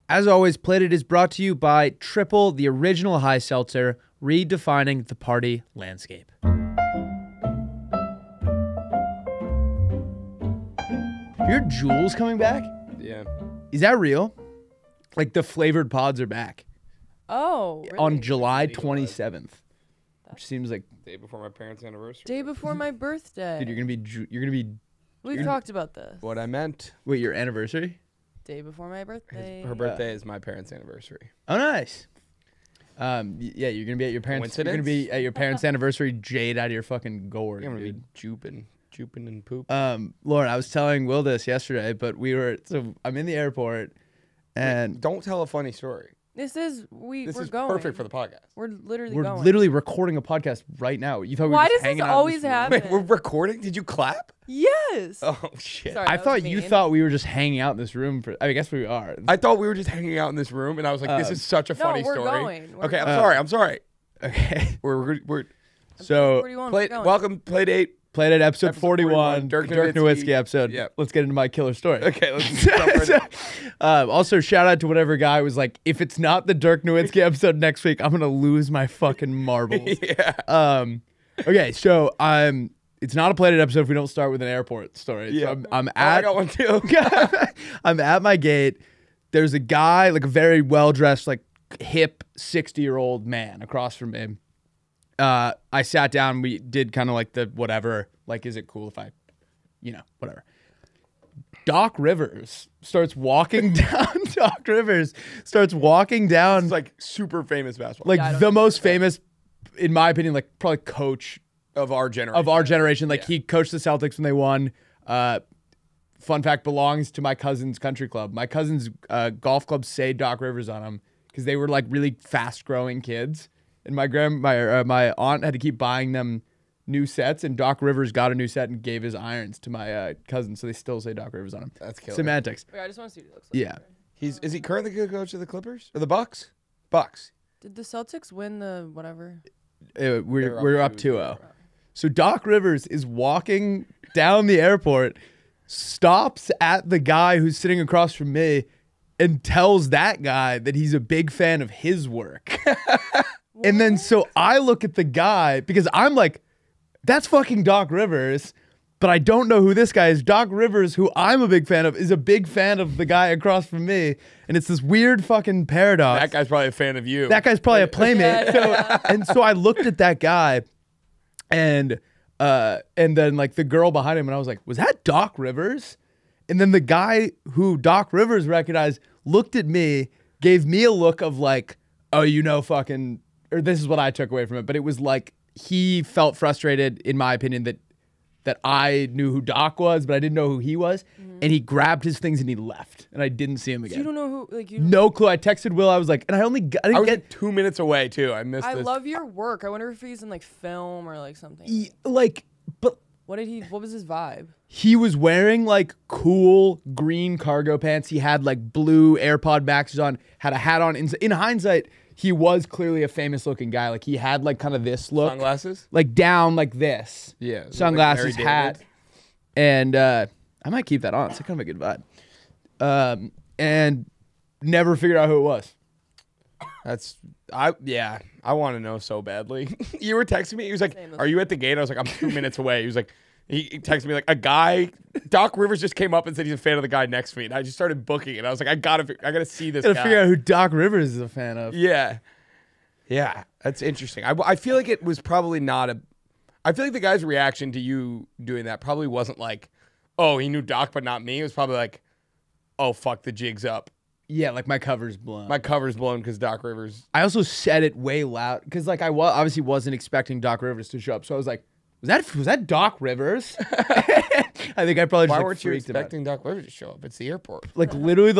As always, Plated is brought to you by Triple, the original high seltzer, redefining the party landscape. Your Jules coming back? Yeah. Is that real? Like the flavored pods are back. Oh, really? On July 27th. Which seems like Day before my parents' anniversary. Day before my birthday. dude, you're gonna be We've talked about this. What I meant. wait, your anniversary? Day before my birthday. Her birthday is my parents' anniversary. Oh, nice. Yeah, you're gonna be at your parents. You're gonna Coincidence? be at your parents' anniversary, jade out of your fucking gourd, I'm gonna dude. be jooping and poop. Lauren, I was telling Will this yesterday, but I'm in the airport, and Don't tell a funny story. This is This we're is going. perfect for the podcast. We're literally we're going. literally recording a podcast right now. You thought we were Why just does this hanging out in always room? happen? Wait, we're recording? Did you clap? Yes. Oh shit! Sorry, I that was thought you mean. thought we were just hanging out in this room for. I guess we are. I thought we were just hanging out in this room, and I was like, "This is such a No, funny we're story." going. We're Okay, I'm going. sorry. I'm sorry. Okay. We're So Where do you want? We're going. welcome. Play date. played at episode Episode 41, 41, Dirk Dirk Nowitzki Nowitzki episode. Yep. Let's get into my killer story. Okay, let's jump right in. Also, shout out to whatever guy was like, if it's not the Dirk Nowitzki episode next week, I'm gonna lose my fucking marbles. Yeah. Okay, so it's not a plated episode if we don't start with an airport story. Yeah. So I'm I at got one too. I'm at my gate. There's a guy, like a very well dressed, like hip 60-year-old man across from me. I sat down. We did kind of like the whatever. Like, is it cool if I, whatever. Doc Rivers starts walking down. Doc Rivers starts walking down. It's like super famous basketball. Like Yeah, I don't the know. most famous, in my opinion, like probably coach of our generation. of our generation. Like Yeah. he coached the Celtics when they won. Fun fact, belongs to my cousin's country club. My cousin's golf club say Doc Rivers on them because they were like really fast growing kids. And my aunt had to keep buying them new sets, and Doc Rivers got a new set and gave his irons to my cousin, so they still say Doc Rivers on them. That's killer. Semantics. Wait, I just want to see what it looks like. Yeah. Is he currently the coach of the Clippers or the Bucks? Bucks. Did the Celtics win the whatever? We're up 2-0. 2-0. So Doc Rivers is walking down the airport, stops at the guy who's sitting across from me, and tells that guy that he's a big fan of his work. And then so I look at the guy because I'm like, that's fucking Doc Rivers, but I don't know who this guy is. Doc Rivers, who I'm a big fan of, is a big fan of the guy across from me. And it's this weird fucking paradox. That guy's probably a fan of you. That guy's probably a playmate. Yeah. And so I looked at that guy and then like the girl behind him, and I was like, was that Doc Rivers? And then the guy who Doc Rivers recognized looked at me, gave me a look of like, oh, fucking, or this is what I took away from it. But it was like he felt frustrated, in my opinion, that I knew who Doc was, but I didn't know who he was. And he grabbed his things and he left, and I didn't see him So again. you don't know who? Like you? No clue. I texted Will. I was like, and I I didn't was get like 2 minutes away too. I missed I this. love your work. I wonder if he's in like film or like something. but What was his vibe? he was wearing like cool green cargo pants. He had like blue AirPod Maxes on, had a hat on. In hindsight, he was clearly a famous looking guy. Like he had like kind of this look. Sunglasses. Like down like this. Yeah. Sunglasses, like Larry hat. David. And I might keep that on. It's kind of a good vibe. And never figured out who it was. I want to know so badly. You were texting me. He was like, Same. "Are you at the gate?" I was like, "I'm 2 minutes away." He was like, he texted me like a guy. Doc Rivers just came up and said he's a fan of the guy next to me, and I just started booking it. I was like, I gotta see this Gotta guy. figure out who Doc Rivers is a fan of. Yeah, that's interesting. I feel like it was probably not a. I feel like the guy's reaction to you doing that probably wasn't like, "Oh, he knew Doc, but not me." It was probably like, "Oh, fuck, the jig's up. Yeah, like my cover's blown. My cover's blown because Doc Rivers." I also said it way loud because like I obviously wasn't expecting Doc Rivers to show up. So I was like, was that Doc Rivers? I think I probably just Why like, weren't you freaked him out. expecting Doc Rivers to show up? It's the airport. Like literally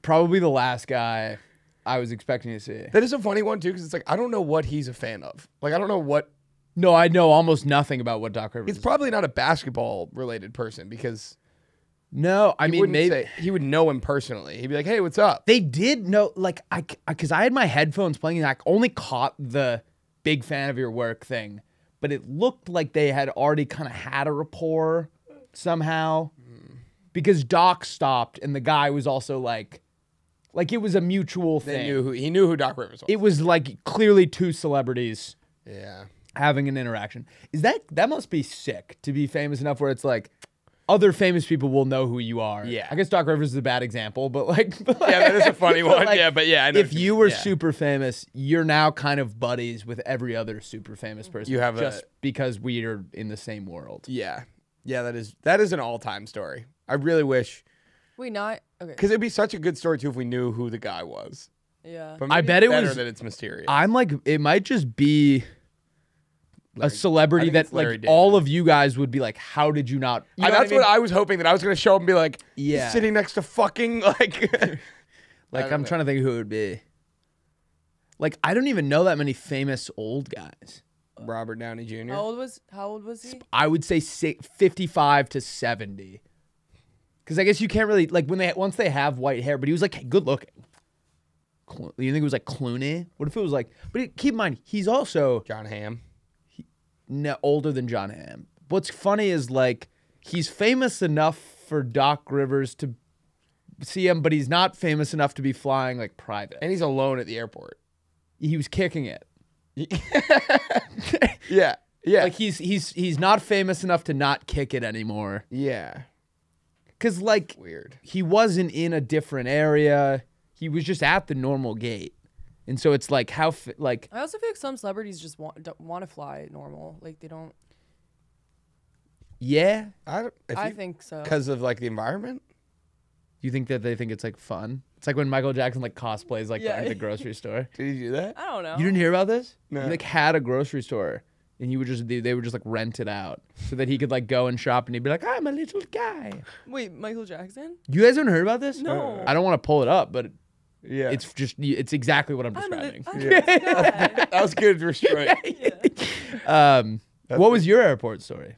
probably the last guy I was expecting to see. That is a funny one too, because it's like I don't know what he's a fan of. Like I don't know what. No, I know almost nothing about what Doc Rivers He's is. probably not a basketball related person because No, I mean maybe he would know him personally. He'd be like, "Hey, what's up?" they did know, like because I had my headphones playing and I only caught the big fan of your work thing, but it looked like they had already kind of had a rapport somehow because Doc stopped and the guy was also like Like it was a mutual thing. He knew who Doc Rivers was. It was like clearly two celebrities Yeah. having an interaction. That must be sick to be famous enough where it's like other famous people will know who you are. Yeah. I guess Doc Rivers is a bad example, but like Yeah, that is a funny one. like, I know if what you were yeah. super famous, you're now kind of buddies with every other super famous person. You have just because we are in the same world. Yeah. Yeah, that is an all-time story. I really wish Wait, not okay. because it'd be such a good story too if we knew who the guy was. Yeah. But I maybe bet it's it better was- that it's mysterious. I'm like, it might just be a celebrity I think that it's Larry like David. all of you guys would be like, how did you not? You know that's I mean? what I was hoping, that I was going to show up and be like, Yeah. he's sitting next to fucking like. Like I'm trying to think who it would be. Like I don't even know that many famous old guys. Robert Downey Jr. How old was he? I would say 55 to 70. Because I guess you can't really like once they have white hair, but he was like good looking. You think it was like Clooney? What if it was like? But keep in mind, he's also John Hamm. older than John Hamm. What's funny is like he's famous enough for Doc Rivers to see him, but he's not famous enough to be flying like private. And he's alone at the airport. He was kicking it. Yeah. Yeah. Like he's not famous enough to not kick it anymore. yeah. Cause like Weird. he wasn't in a different area. He was just at the normal gate. And so it's like like I also feel like some celebrities just don't want to fly normal. Like they don't. yeah. I think so. Because of like the environment. You think that they think it's like fun? It's like when Michael Jackson like cosplays like Yeah. going to the grocery store. Did he do that? I don't know. You didn't hear about this? No. He like had a grocery store and he would just they would just like rent it out so that he could like go and shop and he'd be like, I'm a little guy. Wait, Michael Jackson? You guys haven't heard about this? No. I don't want to pull it up, but Yeah. it's exactly what I'm I'm a describing. That was good restraint. What was your airport story?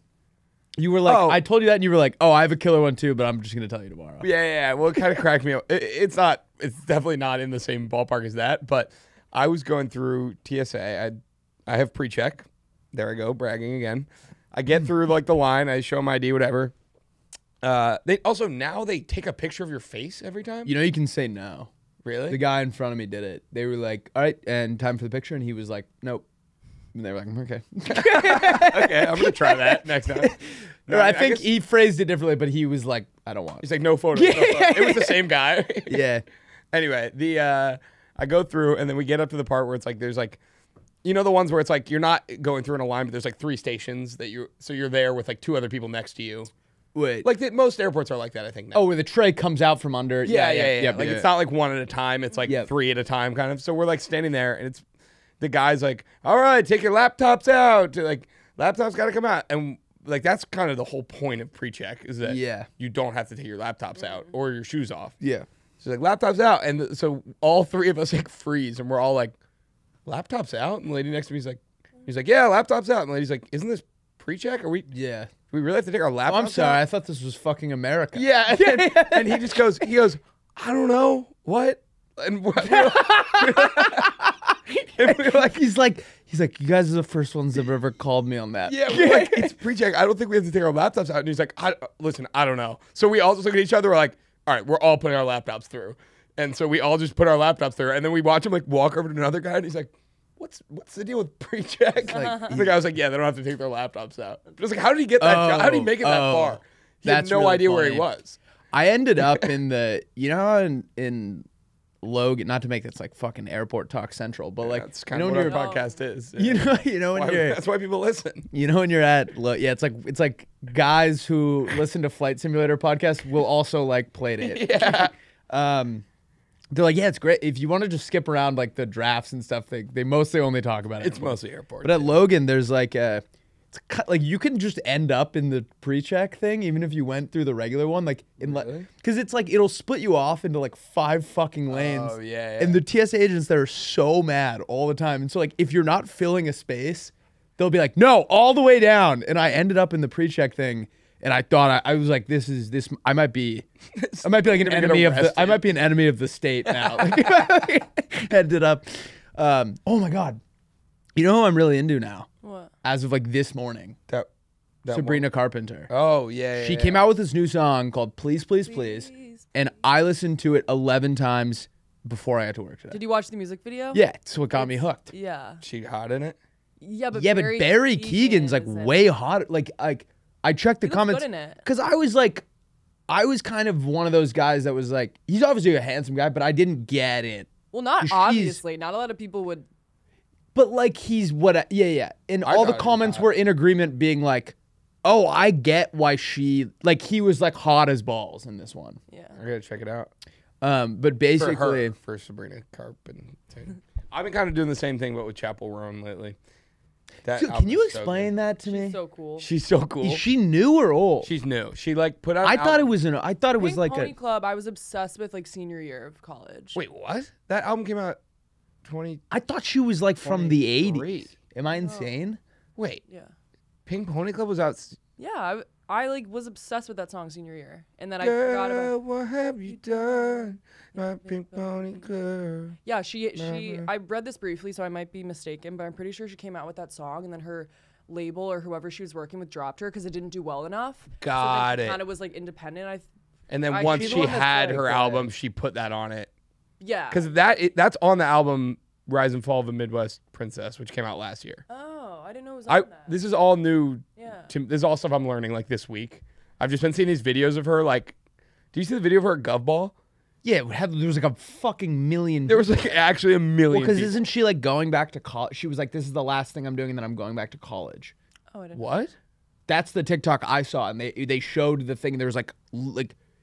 You were like, Oh. I told you that, and you were like, oh, I have a killer one too, but I'm just gonna tell you tomorrow. Yeah. Well, it kind of cracked me up. It's definitely not in the same ballpark as that. But I was going through TSA. I have pre-check. There I go, bragging again. I get through like the line. I show my ID, whatever. They also now they take a picture of your face every time. You know, you can say no. Really? The guy in front of me did it. They were like, all right, and time for the picture, and he was like, nope. And they were like, okay. Okay, I'm gonna try that next time. No, Or I think guess- he phrased it differently, but he was like, I don't want he's it. like no photos. No photos. It was the same guy. Yeah. Anyway, I go through and then we get up to the part where it's like there's like, you know, the ones where it's like you're not going through in a line, but there's like 3 stations that you're there with like 2 other people next to you. Wait. Like most airports are like that, I think. Now. Oh, where the tray comes out from under. Yeah. Like it's not like 1 at a time. It's like Yeah. 3 at a time, kind of. So we're like standing there, and it's the guy's like, "All right, take your laptops out." Like laptops got to come out, and like that's kind of the whole point of pre-check is that you don't have to take your laptops out or your shoes off. Yeah. So like laptops out, and so all 3 of us like freeze, and we're all like, "Laptops out?" And the lady next to me he's like, "Yeah, laptops out." And the lady's like, "Isn't this pre-check? Are we? Yeah. Do we really have to take our laptops?" Oh, I'm sorry. out? I thought this was fucking America. Yeah, and he just goes, "I don't know what." And we're like, he's like, you guys are the first ones that have ever called me on that. yeah, we're like, it's pre-check. I don't think we have to take our laptops out. And he's like, listen, I don't know. So we all just look at each other. We're like, all right, we're all putting our laptops through. And so we all just put our laptops through. And then we watch him like walk over to another guy, and he's like, what's the deal with pre-check? Like, the guy was like, yeah, they don't have to take their laptops out. But it's like, how did he get that job? How did he make it that far? He had That's no really idea where he funny. was. I ended up in the, you know, how in Logan, not to make this like fucking airport talk central, but like, That's you kind know, of when what our you're, podcast is. you know when you're, That's why people listen. you know when you're at, yeah, it's like guys who listen to Flight Simulator podcasts will also like play it. Yeah. They're like, yeah, it's great. If you want to just skip around like the drafts and stuff, they mostly only talk about it. It's mostly airport. But at Logan, there's like like you can just end up in the pre-check thing even if you went through the regular one, like Really? because it's like it'll split you off into like 5 fucking lanes. Oh, yeah. And the TSA agents that are so mad all the time. And so like if you're not filling a space, they'll be like, no, all the way down. And I ended up in the pre-check thing. And I thought I was like, this. I might be like an get enemy of the. arrested. I might be an enemy of the state now. Like, ended up. Oh my god, you know who I'm really into now? What? As of like this morning, that Sabrina Carpenter. Oh, yeah. She came out with this new song called "Please, Please, Please," and I listened to it 11 times before I got to work today. Did you watch the music video? Yeah, it's what got me hooked. Yeah. She hot in it. Yeah, but Barry Keegan's like way hotter. Like I checked the He looks comments good in it. because I was kind of one of those guys that was like, he's obviously a handsome guy, but I didn't get it. Well, not She's- obviously. Not a lot of people would. But like he's yeah. And I all the thought he was comments hot. were in agreement, being like, oh, I get why he was like hot as balls in this one. Yeah. I gotta check it out. But basically, For her, for Sabrina Carpenter. I've been kind of doing the same thing, but with Chapel Roan lately. That Dude, can you album's so explain good. that to me? So cool. She's so cool. Is she new or old? She's new. She like put out. I an thought it album- was Pink like Pony a. Club. I was obsessed with like senior year of college. Wait, what? That album came out 20. I thought she was like from the 23. 80s. Am I insane? Wait, Yeah. Pink Pony Club was out. Yeah. I like was obsessed with that song senior year, and then I forgot Girl, about. what have you done, my Pink Pony girl? Yeah, she. I read this briefly, so I might be mistaken, but I'm pretty sure she came out with that song, and then her label or whoever she was working with dropped her because it didn't do well enough. Got so it. Kind of was like independent. And then I- once she's the she one that's had like, her album, she put that on it. Yeah. Because that's on the album Rise and Fall of the Midwest Princess, which came out last year. Oh, I didn't know it was on that. This is all new. Yeah. This is all stuff I'm learning like this week. I've just been seeing these videos of her. Like, do you see the video of her at Gov Ball? Yeah, there was like a fucking million. There was like actually a million. because people. isn't she like going back to college? She was like, "This is the last thing I'm doing, and then I'm going back to college." Oh, I didn't. What? That's the TikTok I saw, and they showed the thing. There was like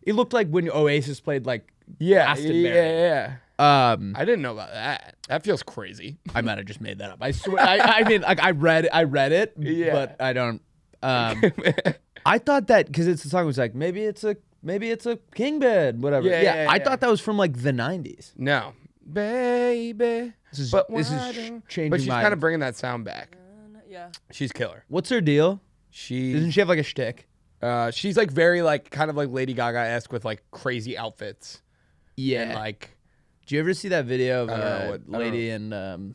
it looked like when Oasis played like Yeah, Glastonbury. yeah. I I didn't know about that. That feels crazy. might have just made that up. I swear. I mean, like I read it, Yeah. but I don't. I thought that because it's the song was like maybe it's a king bed, whatever. Yeah, I yeah. thought that was from like the 90s. No, baby. This is But this why is don't- changing. But she's my, kind of bringing that sound back. Yeah. She's killer. What's her deal? She Doesn't she have like a shtick? she's like very like kind of like Lady Gaga-esque with like crazy outfits. Yeah. And like Do you ever see that video of I don't know what- I don't lady and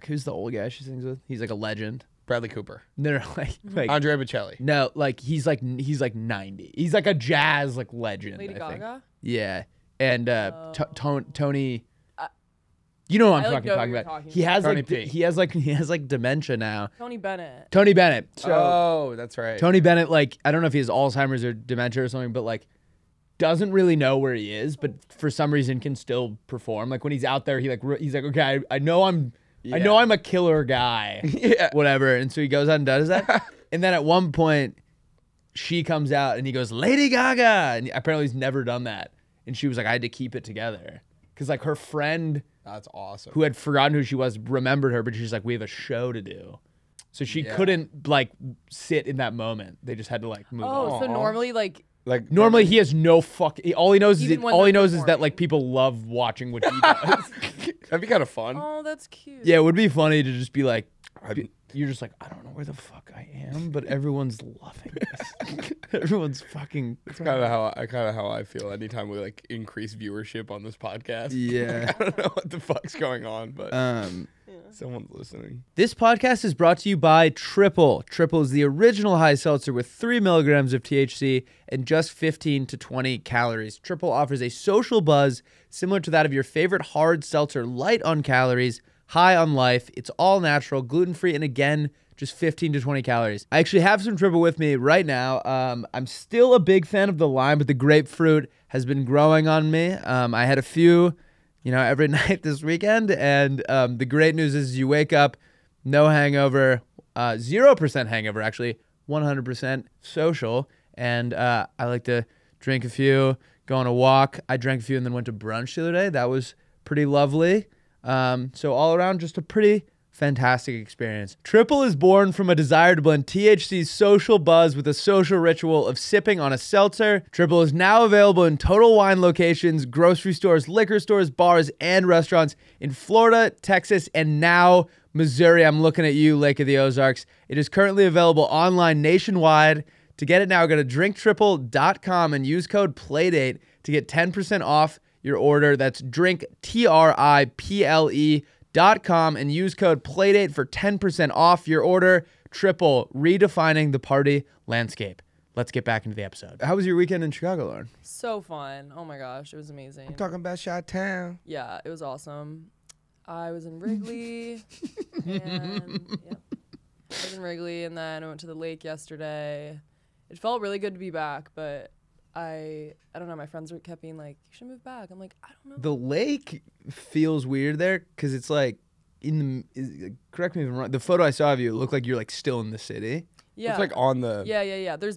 who's the old guy she sings with? He's like a legend. Bradley Cooper, No, like Andrea Bocelli. no, like he's like 90. He's like a jazz like legend. Lady I think. Gaga? Yeah, and Tony. You know what I'm I, like, fucking know talking who you're about. talking He about. has Tony like P. he has like dementia now. Tony Bennett. Tony Bennett. So Oh, that's right. Tony Bennett, like I don't know if he has Alzheimer's or dementia or something, but like doesn't really know where he is, but for some reason can still perform. Like when he's out there, he's like, okay, I know I'm a killer guy, Yeah. whatever. And so he goes out and does that. And then at one point, she comes out and he goes, Lady Gaga, and apparently he's never done that. And she was like, I had to keep it together because like her friend That's awesome. who had forgotten who she was remembered her, but she's like, we have a show to do. So she couldn't like sit in that moment. They just had to like move on. Oh, so normally like Like Normally he has no fuck. All he knows Even when is they're that performing. like people love watching what he does. that'd be kind of fun. oh, that's cute. Yeah, it would be funny to just be like, you're just like, I don't know where the fuck I am, but everyone's loving this. Everyone's fucking. Kind of how I feel anytime we like increase viewership on this podcast. Yeah. I don't know what the fuck's going on, but someone's listening. This podcast is brought to you by Triple. Triple is the original high seltzer with 3 milligrams of THC and just 15 to 20 calories. Triple offers a social buzz similar to that of your favorite hard seltzer, light on calories, high on life. It's all natural, gluten-free, and again, just 15 to 20 calories. I actually have some Triple with me right now. I'm still a big fan of the lime, but the grapefruit has been growing on me. I had a few, every night this weekend, and the great news is you wake up, no hangover, 0% hangover, actually, 100% social, and I like to drink a few, go on a walk. I drank a few and then went to brunch the other day. That was pretty lovely. So all around, just a pretty fantastic experience. Triple is born from a desire to blend THC's social buzz with a social ritual of sipping on a seltzer. Triple is now available in Total Wine locations, grocery stores, liquor stores, bars, and restaurants in Florida, Texas, and now Missouri. I'm looking at you, Lake of the Ozarks. It is currently available online nationwide. To get it now, go to drinktriple.com and use code PLAYDATE to get 10% off your order. That's drinktriple.com and use code PLAYDATE for 10% off your order. Triple, redefining the party landscape. let's get back into the episode. How was your weekend in Chicago, Lauren? So fun. Oh my gosh, it was amazing. I'm talking about Chi-Town. Yeah, it was awesome. I was in Wrigley. And, yep. I was in Wrigley, and then I went to the lake yesterday. It felt really good to be back, but I don't know. My friends kept being like, "You should move back." I'm like, I don't know. The lake feels weird there because it's like correct me if I'm wrong. The photo I saw of you, it looked like you're like still in the city. Yeah, It's like on the. yeah. There's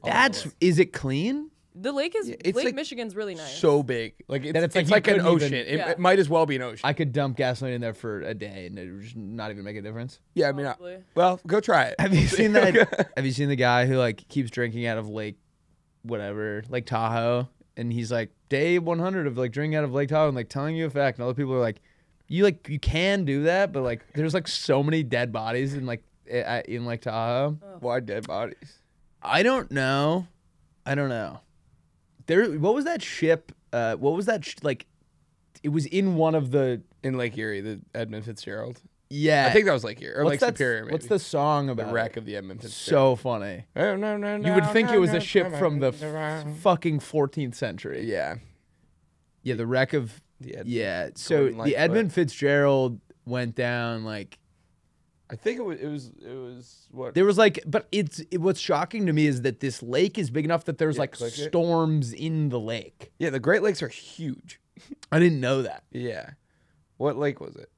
Is it clean? the lake is it's Lake like Michigan's really nice. So big, like it's like like you an couldn't ocean. even- It might as well be an ocean. I could dump gasoline in there for a day and it would just not even make a difference. Yeah, I mean, Probably. well, go try it. Have you seen that? Have you seen the guy who like keeps drinking out of Lake Tahoe, and he's like day 100 of like drinking out of Lake Tahoe and like telling you a fact, and other people are like, you can do that, but like there's like so many dead bodies in Lake Tahoe. Why dead bodies? I don't know. What was that ship? What was that like? It was in one of the. In Lake Erie, the Edmund Fitzgerald. Yeah, I think that was Lake Erie or Lake Superior. Maybe. What's the song The about? wreck it? of the Edmund Fitzgerald. So funny. Oh, no, You would think it was a ship from the fucking 14th century. Yeah. Yeah, the wreck of. The So Gordon the Lightfoot. Edmund Fitzgerald went down like. I think it was what? There was like, but what's shocking to me is that this lake is big enough that there's like click it. storms in the lake. Yeah, the Great Lakes are huge. I didn't know that. Yeah. What lake was it?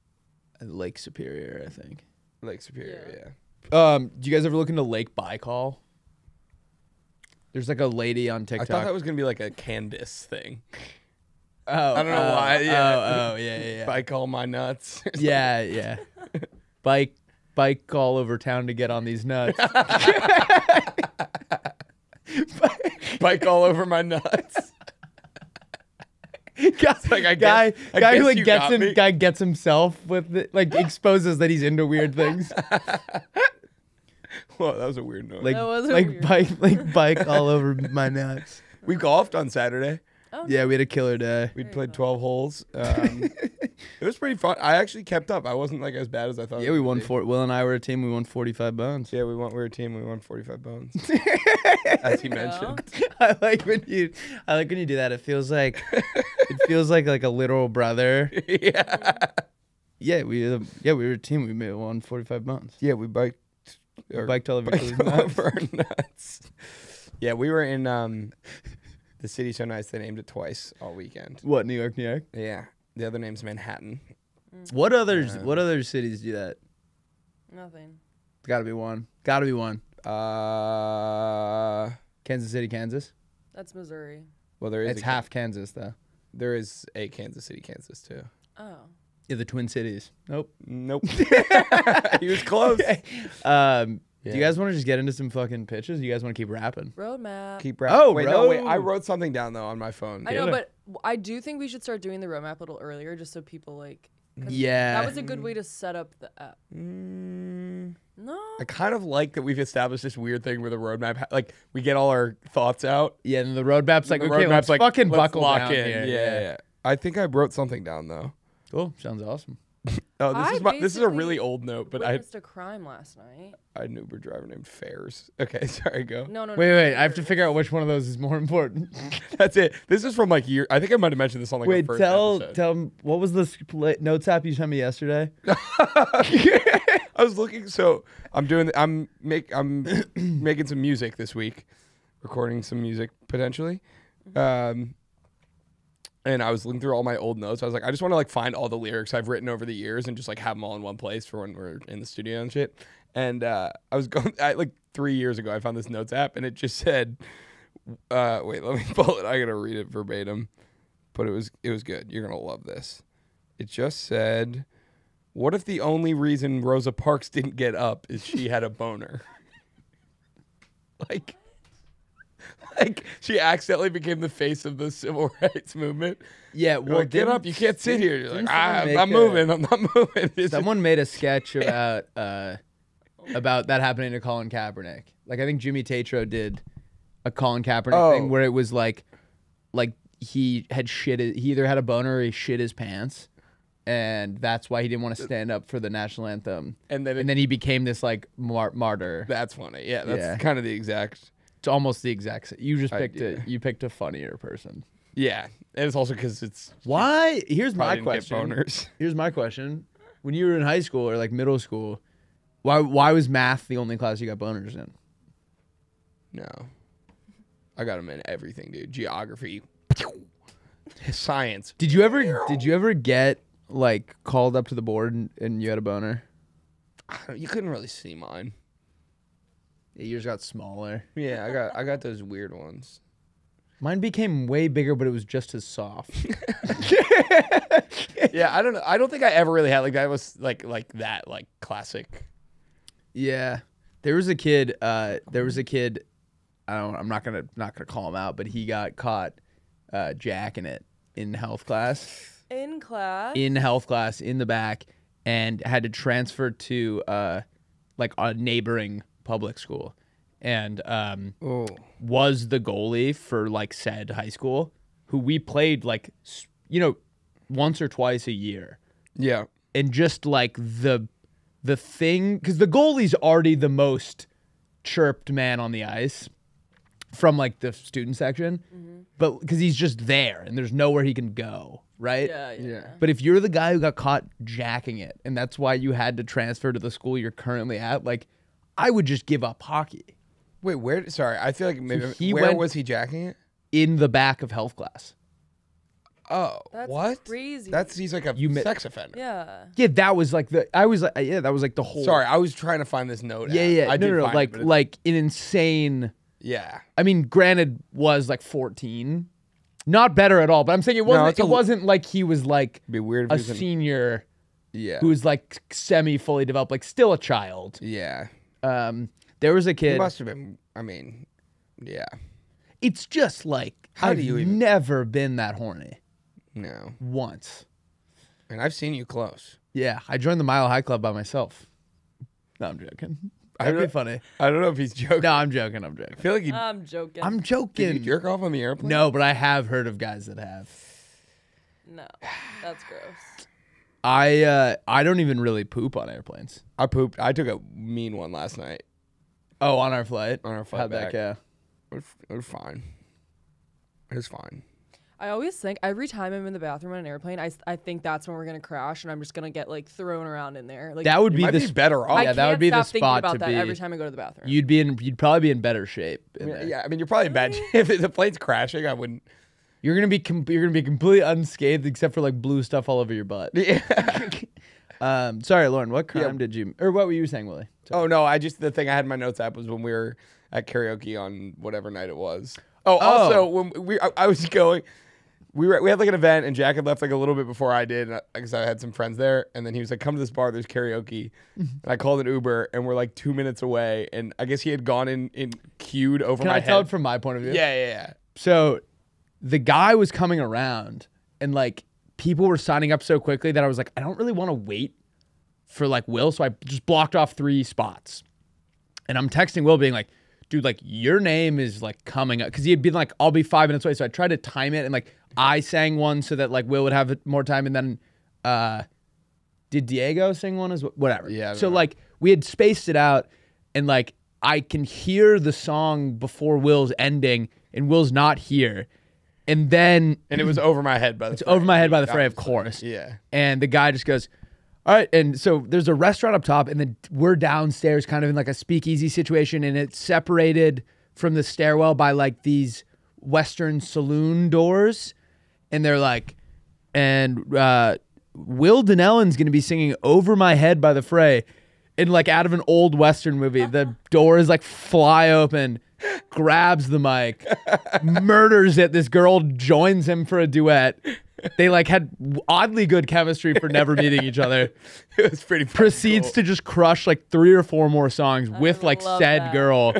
Lake Superior, I think. Lake Superior, yeah. Do you guys ever look into Lake Baikal? There's like a lady on I TikTok. thought that was going to be like a Candace thing. Oh, I don't know why. Yeah. Yeah. Bike all my nuts. Yeah. Bike all over town to get on these nuts. Bike all over my nuts. Guy guess who like you got me. gets himself with it, like exposes that he's into weird things. Whoa, that was a weird note. Like That was a weird- bike all over my nuts. We golfed on Saturday. Oh, Yeah, we had a killer day. We played 12 holes. It was pretty fun. I actually kept up. I wasn't like as bad as I thought. Yeah, it we would won be. Will and I were a team. We won 45 bones. Yeah, we were a team. We won 45 bones, as he mentioned. I like when you do that. It feels like a literal brother. Yeah. Yeah, we were a team. We won 45 bones. Yeah, we biked. Biked all over Biked all over our nuts. Yeah, we were in the city so nice they named it twice all weekend. What, New York? Yeah, the other name's Manhattan. What other cities do that? Nothing. Gotta be one. Kansas City, Kansas. That's Missouri. Well, there is It's half Kansas though. There is a Kansas City, Kansas too. Oh. Yeah, the Twin Cities. Nope. He was close. Do you guys want to just get into some fucking pitches? Do you guys want to keep rapping? Roadmap. Keep rapping. Oh, wait, bro. no, wait. I wrote something down though on my phone. I know, Yeah. but I do think we should start doing the roadmap a little earlier, just so people like. 'cause Yeah. That was a good way to set up the app. No. I kind of like that we've established this weird thing where the roadmap, like we get all our thoughts out. Yeah, and the roadmap's like, The okay, roadmap's let's fucking let's buckle lock down in. here. Yeah. I think I wrote something down though. Cool. Sounds awesome. Oh, this is a basically really old note, but I witnessed a crime last night. had an Uber driver named Fairs. Okay, sorry, go. No. Wait. I have to figure out which one of those is more important. That's it. This is from like year. I think I might have mentioned this on like Wait, the first tell episode. him what was the notes app you sent me yesterday? I was looking. So I'm making some music this week, recording some music potentially. And I was looking through all my old notes. I was like, I just want to like find all the lyrics I've written over the years and just like have them all in one place for when we're in the studio and shit. And I was going like 3 years ago. I found this notes app and it just said, "Wait, let me pull it. I gotta read it verbatim." But it was good. You're gonna love this. It just said, "What if the only reason Rosa Parks didn't get up is she had a boner?" like she accidentally became the face of the civil rights movement. Yeah, You're like, get up, you can't sit here. You're like, I'm someone not moving. I'm not moving. Someone made a sketch about that happening to Colin Kaepernick. Like I think Jimmy Tatro did a Colin Kaepernick thing where it was like he either had a boner or he shit his pants, and that's why he didn't want to stand up for the national anthem. And then he became this like martyr. That's funny. Yeah, that's kind of the exact. It's almost the exact same. You just picked Yeah. you picked a funnier person. Yeah, and it's also because it's Why? Here's my probably didn't get question. boners. Here's my question. When you were in high school or like middle school, why was math the only class you got boners in? No, I got them in everything, dude. Geography, science. Did you ever get like called up to the board and you had a boner? You couldn't really see mine. Yeah, yours got smaller. Yeah, I got those weird ones. Mine became way bigger, but it was just as soft. Yeah, I don't know. I don't think I ever really had like that. Was like that, like classic. Yeah, there was a kid. I'm not gonna call him out, but he got caught jacking it in health class. In class. In health class, in the back, and had to transfer to like a neighboring public school, and was the goalie for like said high school, who we played like once or twice a year. Yeah, and just like the thing, because the goalie's already the most chirped man on the ice from like the student section, but because he's just there and there's nowhere he can go, right? Yeah. But if you're the guy who got caught jacking it and that's why you had to transfer to the school you're currently at, like I would just give up hockey. Wait, where? Sorry, I feel like maybe he where went- was he jacking it? In the back of health class. Oh, That's what? crazy. He's like a sex offender. Yeah. Yeah, that was like that was like the whole. Sorry, I was trying to find this note. Yeah. I did No. find it, but Like an insane. yeah. I mean, granted, was like 14, not better at all. But I'm saying it wasn't. It wasn't like he was like It'd be weird if a he was senior yeah. who was like semi fully developed, like still a child. Yeah. There was a He kid. must have been. I mean, yeah. It's just like How I've do you even- never been that horny No. once. And I've seen you close. Yeah, I joined the Mile High Club by myself. No, I'm joking. That'd be funny. I don't know if he's joking. No, I'm joking. I feel like you. I'm joking. I'm Did joking. you jerk off on the airplane? No, but I have heard of guys that have. No, that's gross. I don't even really poop on airplanes. I pooped. I took a mean one last night. Oh, on our flight. On our flight How'd that back. go? It was fine. It was fine. I always think every time I'm in the bathroom on an airplane, I think that's when we're gonna crash, and I'm just gonna get like thrown around in there. Like That would You be might the be better off. I yeah, that would can't be the stop thinking spot about to that be. every time I go to the bathroom. You'd probably be in better shape. In there. Yeah, I mean, you're probably in bad. If the plane's crashing, I wouldn't. You're gonna be completely unscathed except for like blue stuff all over your butt. Yeah. Sorry, Lauren. What crime did you or what were you saying, Willie? Oh no, the thing I had in my notes app was when we were at karaoke on whatever night it was. Oh, also when I was going, we had like an event and Jack had left like a little bit before I did because I had some friends there, and then he was like, "Come to this bar, there's karaoke," and I called an Uber, and we're like 2 minutes away, and I guess he had gone in queued over Can my I head. tell it from my point of view? Yeah. So the guy was coming around and like people were signing up so quickly that I was like, I don't really want to wait for like Will. So I just blocked off 3 spots. And I'm texting Will being like, dude, like your name is like coming up. Cause he had been like, I'll be 5 minutes away. So I tried to time it and like I sang one so that like Will would have more time. And then did Diego sing one as well? Whatever. Yeah. So like we had spaced it out and like I can hear the song before Will's ending and Will's not here. And then And it was over my head by the it's over my head by the fray, of course. Yeah. And the guy just goes, all right. And so there's a restaurant up top, and then we're downstairs kind of in like a speakeasy situation, and it's separated from the stairwell by like these Western saloon doors. And they're like, and Will Donnellan's going to be singing Over My Head by the Fray. And like out of an old Western movie, the doors like fly open, grabs the mic, murders it. This girl joins him for a duet. They like had oddly good chemistry for never meeting each other. It was pretty Proceeds cool. to just crush like 3 or 4 more songs with like love said that. girl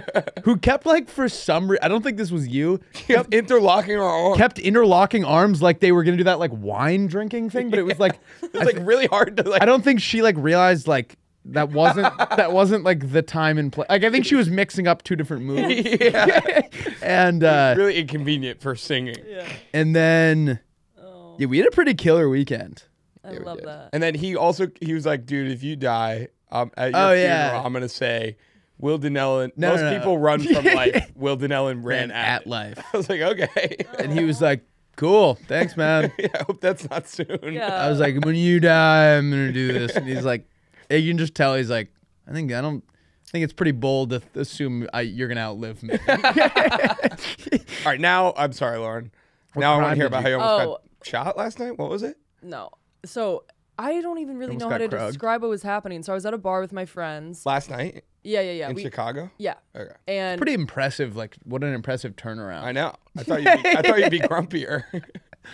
who kept like for some reason, I don't think this was you, kept interlocking our arms. kept interlocking arms like they were going to do that like wine drinking thing. But it was like, It was like really hard to like. I don't think she like realized like that wasn't like the time and place. Like I think she was mixing up 2 different moves. Yeah. And Really inconvenient for singing. Yeah. and then Oh, yeah, we had a pretty killer weekend. I love that. And then he was like, dude, if you die at your Oh, funeral, yeah. I'm gonna say Will Donnellan. No, Most no, no. people run from life. Will Donnellan ran at it. life. I was like, okay. And he was like, cool, thanks, man. Yeah, I hope that's not soon. Yeah. I was like, when you die, I'm gonna do this. And he's like, you can just tell he's like, I think it's pretty bold to assume you're gonna outlive me. All right, now I'm sorry, Lauren. Now I want to crime hear did about how you- you almost got shot last night. What was it? No. So I don't even really Almost know how to got Krug. describe what was happening. So I was at a bar with my friends. Last night Yeah. in Chicago. Yeah. Okay. And Pretty impressive. Like, what an impressive turnaround. I know. I thought you'd be grumpier.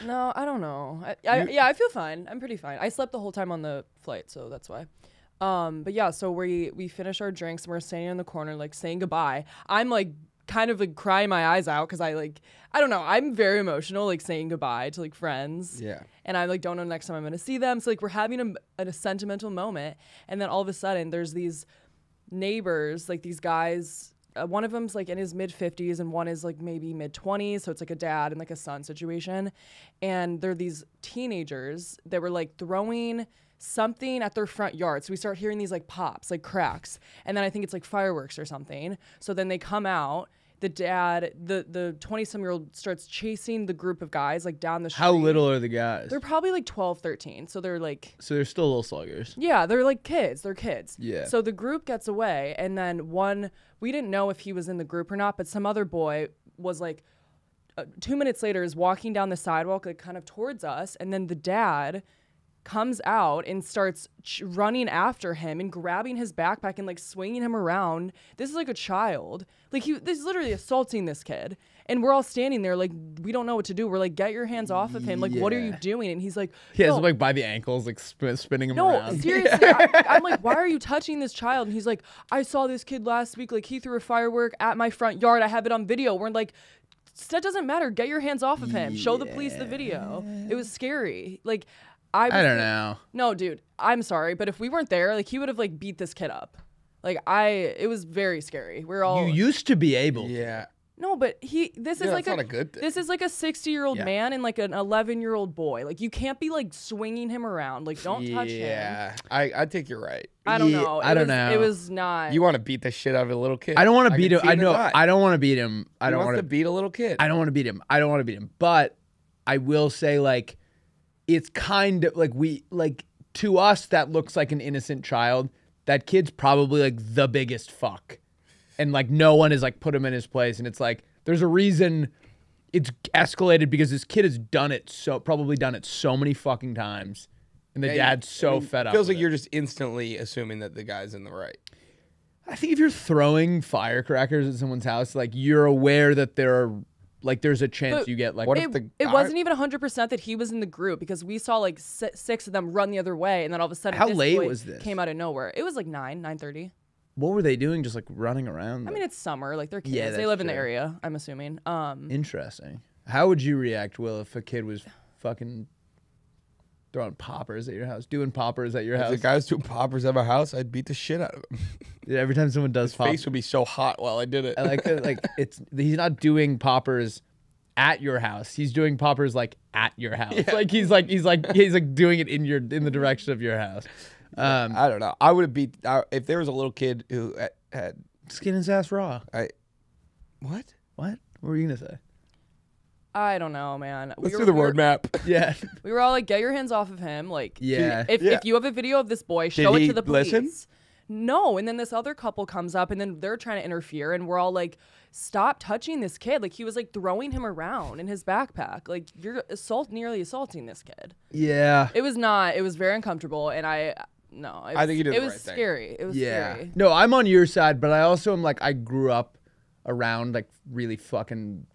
no, I don't know. I feel fine. I'm pretty fine. I slept the whole time on the flight, so that's why. But yeah, so we finish our drinks and we're standing in the corner like saying goodbye. I'm like kind of like crying my eyes out because I don't know, I'm very emotional, like saying goodbye to like friends. Yeah. And I like don't know the next time I'm gonna see them. So like we're having a sentimental moment, and then all of a sudden there's these neighbors, like these guys. One of them's like in his mid-50s and one is like maybe mid-20s, so it's like a dad and like a son situation. And they're these teenagers that were like throwing something at their front yard. So we start hearing these like pops, like cracks. And then I think it's like fireworks or something. So then they come out. The dad, the 20-some-year-old starts chasing the group of guys like down the street. How little are the guys? They're probably like 12, 13. So they're like... So they're still little sluggers. Yeah, they're like kids. They're kids. Yeah. So the group gets away, and then we didn't know if he was in the group or not, but some other boy was like, 2 minutes later is walking down the sidewalk, like kind of towards us, and then the dad comes out and starts running after him and grabbing his backpack and like swinging him around. This is like a child. Like this is literally assaulting this kid. And we're all standing there like, we don't know what to do. We're like, get your hands off of him. Like, what are you Yeah. doing? And he's like, He has "No." him like by the ankles, like spinning him No, around. seriously. I'm like, why are you touching this child? And he's like, I saw this kid last week. Like, he threw a firework at my front yard. I have it on video. We're like, that doesn't matter. Get your hands off of him. Show the police the video. It was scary. Like, I don't know. No, dude, I'm sorry. But if we weren't there, like, he would have, like, beat this kid up. Like, it was very scary. We're all. You used to be able to. Yeah. No, but this is like that's not a good thing. This is like a 60-year-old Yeah. man and like an 11-year-old boy. Like, you can't be like swinging him around. Like, don't touch him. Yeah. I think you're right. I don't Yeah, know. I don't know. It was not. You want to beat the shit out of a little kid. I don't want to beat can him. see I in his know. eye. I don't want to beat him. I He don't wants want to beat a little kid. I don't want to beat him. I don't want to beat him. But I will say, like, it's kind of like to us that looks like an innocent child. That kid's probably like the biggest fuck, and like no one has like put him in his place. And it's like there's a reason it's escalated because this kid has probably done it so many fucking times, and the dad's so fed up. Feels with like it. you're just instantly assuming that the guy's in the right. I think if you're throwing firecrackers at someone's house, like you're aware that there's a chance But you get like what if the It guy- wasn't even 100% that he was in the group because we saw like six of them run the other way, and then all of a sudden, How this late boy was this? Came out of nowhere. It was like 9:30. what were they doing? Just like running around? I mean, it's summer. Like they're kids. Yeah, they that's live in the true. area. I'm assuming. Interesting. How would you react, Will, if a kid was fucking throwing poppers at your house, doing poppers at your If house? the guy's doing poppers at my house, I'd beat the shit out of him. Yeah, every time someone does His pop, face would be so hot while I did it. I like that, like he's not doing poppers at your house. He's doing poppers like at your house. Like he's doing it in the direction of your house. I don't know. I would have beat if there was a little kid who had Skin his ass raw. what? What? What were you gonna say? I don't know, man. Let's do the roadmap. Yeah. We were all like, "Get your hands off of him!" Like, Yeah. If you have a video of this boy, show it he to the police. listen? No, and then this other couple comes up, and then they're trying to interfere, and we're all like, "Stop touching this kid!" Like he was like throwing him around in his backpack. Like you're nearly assaulting this kid. Yeah. It was not. It was very uncomfortable, and I think you did It the was right thing. scary. It was scary. No, I'm on your side, but I also am like I grew up around like really fucking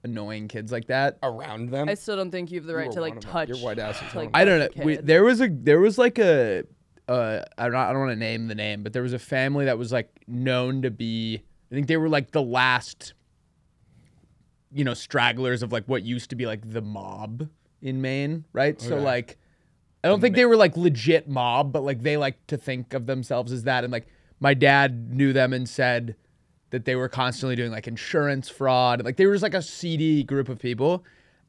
annoying kids like that. Around them. I still don't think you have the right were to like one of them. touch. Your white ass is to, like, one I don't touch know. a kid. There was like a I don't want to name the name, but there was a family that was like known to be. I think they were like the last, stragglers of like what used to be like the mob in Maine, right? So Okay. like, I don't think they were like legit mob, but like they like to think of themselves as that. And like my dad knew them and said that they were constantly doing like insurance fraud. Like they were just like a seedy group of people.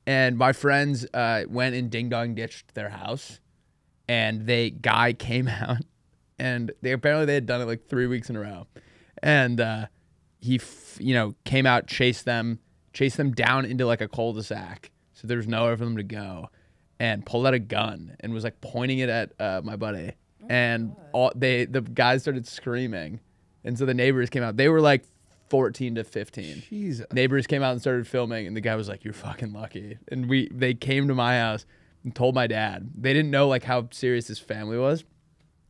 And my friends went and ding dong ditched their house, and guy came out, and they had done it like 3 weeks in a row, And he, came out, chased them down into like a cul-de-sac. So there was nowhere for them to go, and pulled out a gun and was like pointing it at my buddy. And the guys started screaming. And so the neighbors came out. They were like 14 to 15. Jesus. Neighbors came out and started filming, and the guy was like, "You're fucking lucky." And they came to my house and told my dad. They didn't know like how serious his family was.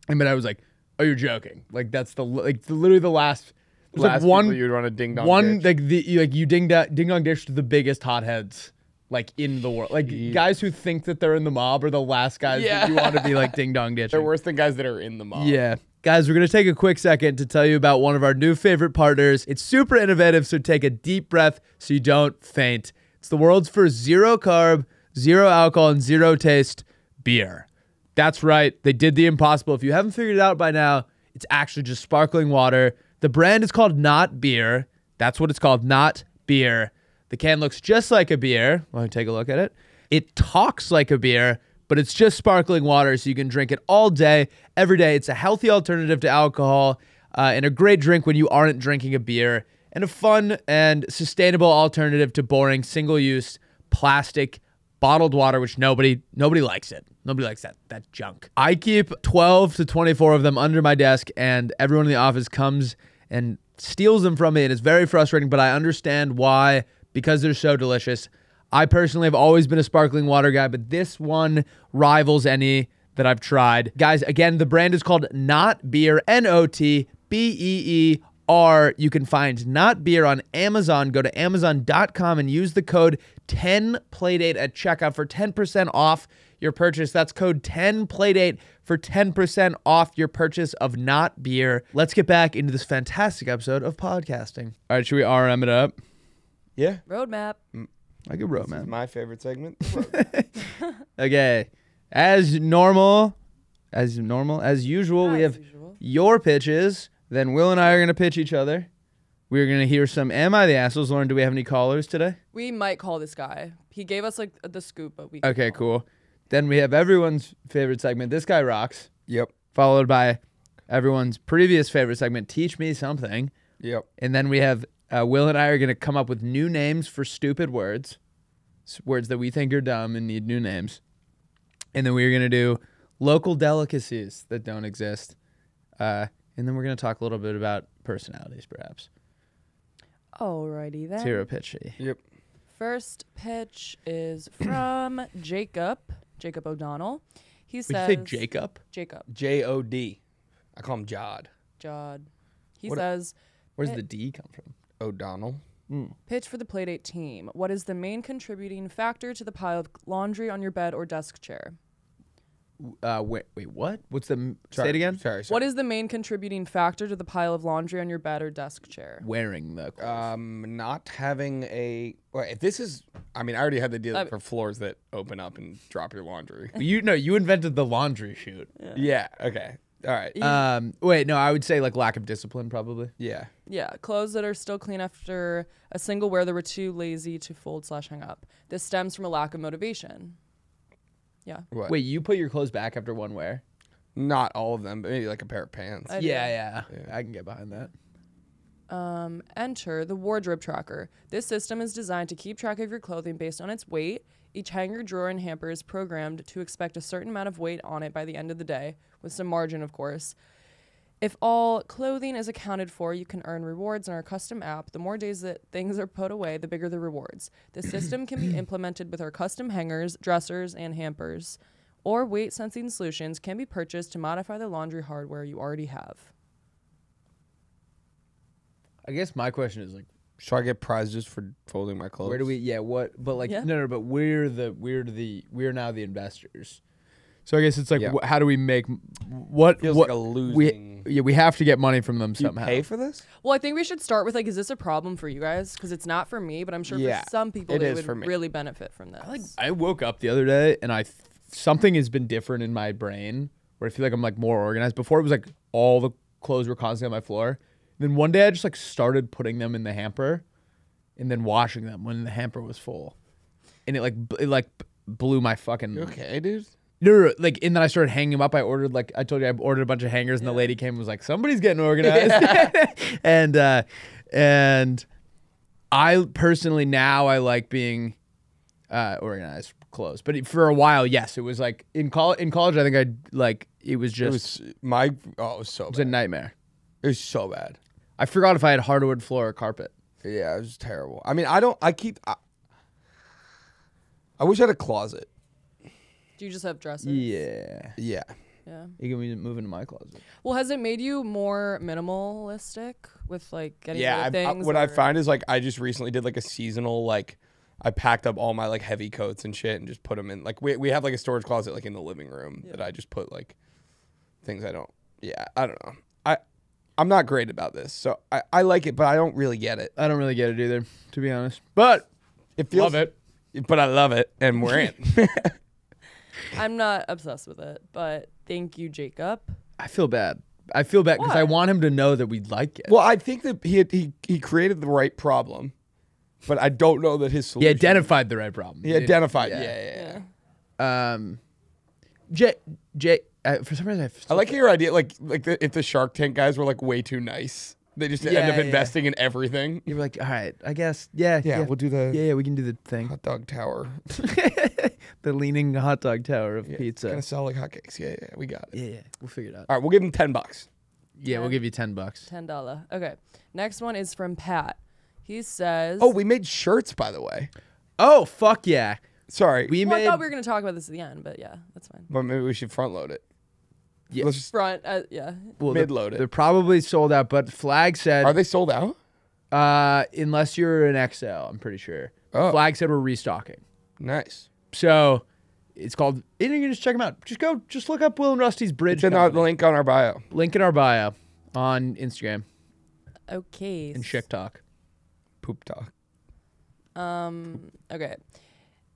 And but I was like, "Oh, you're joking." Like that's literally the last Last like one people you'd run a ding dong one ditch. like you ding dong ditch to the biggest hotheads like in the world. Like guys who think that they're in the mob are the last guys that you want to be like ding dong ditching. They're worse than guys that are in the mob. Yeah. Guys, we're going to take a quick second to tell you about one of our new favorite partners. It's super innovative, so take a deep breath so you don't faint. It's the world's first zero carb, zero alcohol, and zero taste beer. That's right. They did the impossible. If you haven't figured it out by now, it's actually just sparkling water. The brand is called Not Beer. That's what it's called, Not Beer. The can looks just like a beer. Want to take a look at it? It talks like a beer, but it's just sparkling water, so you can drink it all day, every day. It's a healthy alternative to alcohol and a great drink when you aren't drinking a beer, and a fun and sustainable alternative to boring single-use plastic bottled water, which nobody likes it. Nobody likes that junk. I keep 12 to 24 of them under my desk, and everyone in the office comes and steals them from me, and it's very frustrating, but I understand why, because they're so delicious. I personally have always been a sparkling water guy, but this one rivals any that I've tried. Guys, again, the brand is called Not Beer, Notbeer. You can find Not Beer on Amazon. Go to Amazon.com and use the code 10playdate at checkout for 10% off your purchase. That's code 10playdate for 10% off your purchase of Not Beer. Let's get back into this fantastic episode of podcasting. All right, should we RM it up? Yeah. Roadmap. I could road, This is man. my favorite segment. Okay. As usual, we have Usual. your pitches. Then Will and I are going to pitch each other. We're going to hear some Am I the Assholes? Lauren, do we have any callers today? We might call this guy. He gave us like the scoop, but we Okay, cool. Then we have everyone's favorite segment, This Guy Rocks, Yep. followed by everyone's previous favorite segment, Teach Me Something. Yep. And then we have Will and I are going to come up with new names for stupid words, words that we think are dumb and need new names. And then we're going to do local delicacies that don't exist. And then we're going to talk a little bit about personalities, perhaps. Alrighty then. Zero pitchy. Yep. First pitch is from Jacob O'Donnell. He Would says you say Jacob? Jacob. J-O-D. I call him Jod. Jod. He What- says, Where's the D come from? O'Donnell. pitch for the Playdate team. What is the main contributing factor to the pile of laundry on your bed or desk chair? Wait, what? What's the... Say it again? Sorry. What is the main contributing factor to the pile of laundry on your bed or desk chair? Wearing the clothes. Not having a... Well, if this is... I mean, I already had the deal for floors that open up and drop your laundry. You invented the laundry chute. Yeah. Okay. All right. Wait, no, I would say like lack of discipline, probably. Yeah. Yeah, clothes that are still clean after a single wear that were too lazy to fold/hang up. This stems from a lack of motivation. Yeah. What? Wait, you put your clothes back after one wear? Not all of them, but maybe like a pair of pants. I do. Yeah. I can get behind that. Enter the wardrobe tracker. This system is designed to keep track of your clothing based on its weight. Each hanger, drawer, and hamper is programmed to expect a certain amount of weight on it by the end of the day, with some margin, of course. If all clothing is accounted for, you can earn rewards in our custom app. The more days that things are put away, the bigger the rewards. The system can be implemented with our custom hangers, dressers, and hampers, or weight-sensing solutions can be purchased to modify the laundry hardware you already have. I guess my question is like, Should I get prizes for folding my clothes? where do we? Yeah, what? But like, Yeah. no. But we're now the investors. So I guess it's like, Yeah. how do we make what? Feels what like a losing... we have to get money from them Do you somehow. pay for this? Well, I think we should start with, like, is this a problem for you guys? Because it's not for me, but I'm sure Yeah, for some people it they is would for me. really benefit from this. I woke up the other day and something has been different in my brain where I feel like I'm like more organized. Before it was like all the clothes were constantly on my floor. Then one day I just like started putting them in the hamper and then washing them when the hamper was full. And it blew my fucking... You okay, dude? No, like, and then I started hanging them up. I ordered, like, I told you I ordered a bunch of hangers, and the lady came and was like, somebody's getting organized. and I personally, now I like being organized for clothes. But for a while, yes, it was like, in college, I think it was just, It was so it was bad. a nightmare. It was so bad. I forgot if I had hardwood floor or carpet. Yeah, it was terrible. I mean, I wish I had a closet. Do you just have dresses? Yeah. Yeah. Yeah. You can move into my closet. Well, has it made you more minimalistic with like getting rid Yeah, of things? what I or- find is like I just recently did like a seasonal like I packed up all my like heavy coats and shit and just put them in like we have like a storage closet like in the living room that I just put like things I don't. Yeah, I don't know. I'm not great about this, so I like it, but I don't really get it. I don't really get it either, to be honest. But It feels love it. but I love it, and we're in. I'm not obsessed with it, but thank you, Jacob. I feel bad. I feel bad because I Why? want him to know that we like it. Well, I think that he created the right problem, but I don't know that his He solution. identified the right problem. He identified. Yeah. Yeah. For some reason, I like your idea, like if the Shark Tank guys were like way too nice, they just end up Yeah, investing in everything. you were like, all right, I guess, yeah, We'll do the yeah, we can do the thing, hot dog tower. the leaning hot dog tower of pizza. Gonna sell like hotcakes. Yeah, we got it. Yeah, we'll figure it out. All right, we'll give him $10. Yeah, we'll give you $10. $10. Okay. Next one is from Pat. He says, Oh, we made shirts, by the way. Oh, fuck yeah. Sorry, We well, I made. thought we were going to talk about this at the end, but yeah, that's fine. but maybe we should front load it. Yeah. Let's just Front, yeah. well, mid-load it. They're probably sold out, but Flag said, Are they sold out? unless you're an XL, I'm pretty sure. Oh. Flag said we're restocking. Nice. So it's called, and you can just check them out. Just look up Will and Rusty's Bridge. It's in the Company. link on our bio. Link in our bio on Instagram Okay. and TikTok. Poop talk. Okay.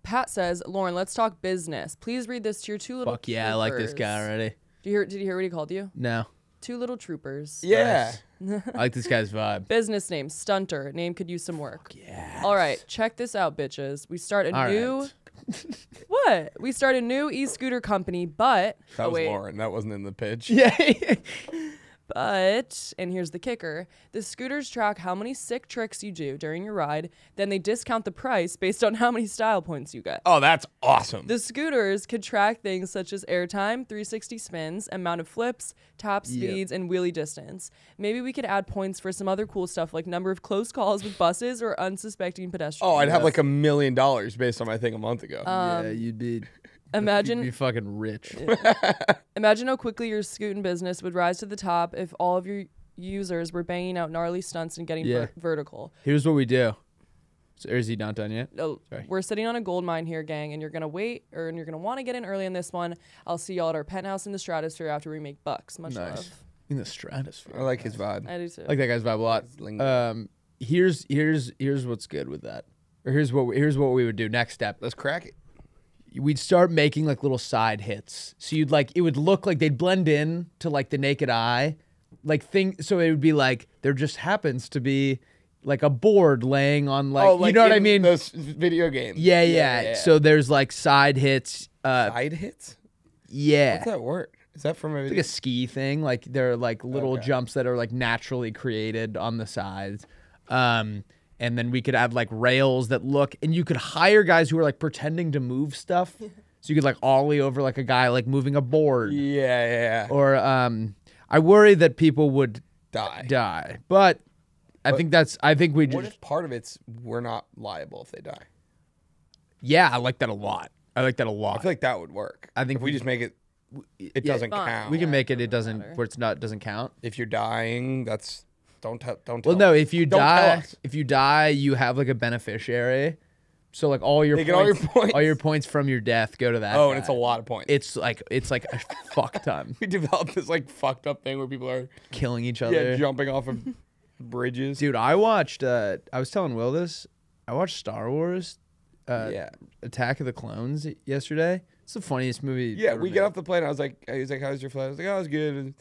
Pat says, Lauren, let's talk business. Please read this to your two little Fuck yeah, I like this troopers." guy already. Did you hear what he called you? No. Two little troopers. Yeah. I like this guy's vibe. Business name, Stunter. Name could use some work. Yeah. All right, check this out, bitches. We start a All new. right. What? We start a new e-scooter company, but That was wait. Lauren. That wasn't in the pitch. Yeah. But, and here's the kicker, the scooters track how many sick tricks you do during your ride, then they discount the price based on how many style points you get. Oh, that's awesome. The scooters could track things such as airtime, 360 spins, amount of flips, top speeds, and wheelie distance. Maybe we could add points for some other cool stuff like number of close calls with buses or unsuspecting pedestrians. Oh, I'd have like $1 million based on my thing a month ago. Yeah, you'd be Imagine fucking rich. Imagine how quickly your scooting business would rise to the top if all of your users were banging out gnarly stunts and getting Yeah. vertical. Here's what we do. So, is he not done yet? Oh, Sorry. we're sitting on a gold mine here, gang, and you're gonna wait, or and you're gonna want to get in early on this one. I'll see y'all at our penthouse in the stratosphere after we make bucks. Much Nice. love. In the stratosphere. I like his vibe. I do too. I like that guy's vibe a lot. lingo. Here's what's good with that. Or here's what we would do. Next step. Let's crack it. We'd start making like little side hits. So you'd like, it would look like they'd blend in to like the naked eye. So it would be like, there just happens to be like a board laying on like, you know what I in mean? Those video games. Yeah. So there's like side hits. Side hits? Yeah. What's that word? Is that from a It's like a ski thing. Like they're like little Okay. jumps that are like naturally created on the sides. And then we could add like rails that look, and you could hire guys who are like pretending to move stuff. So you could like ollie over like a guy like moving a board. Yeah. Or I worry that people would Die. But I think we What just, if part of it's we're not liable if they die? yeah, I like that a lot. I like that a I lot. feel like that would work. I think if we just make it, it doesn't Fine. count. we can Yeah, make it doesn't doesn't, matter. where it's not, doesn't count. If you're dying, that's don't tell. Well, no, if you Don't tell die, us. you have like a beneficiary. So like all your They get all your points. all your points from your death go to that. Oh, guy. and it's a lot of points. It's like a fuck ton. We developed this like fucked up thing where people are Killing each other. jumping off of bridges. Dude, I watched. I was telling Will this. I watched Star Wars. Attack of the Clones yesterday. It's the funniest movie. Yeah, ever we made. get off the plane. He was like, "How's your flight?" I was like, "Oh, it was good." And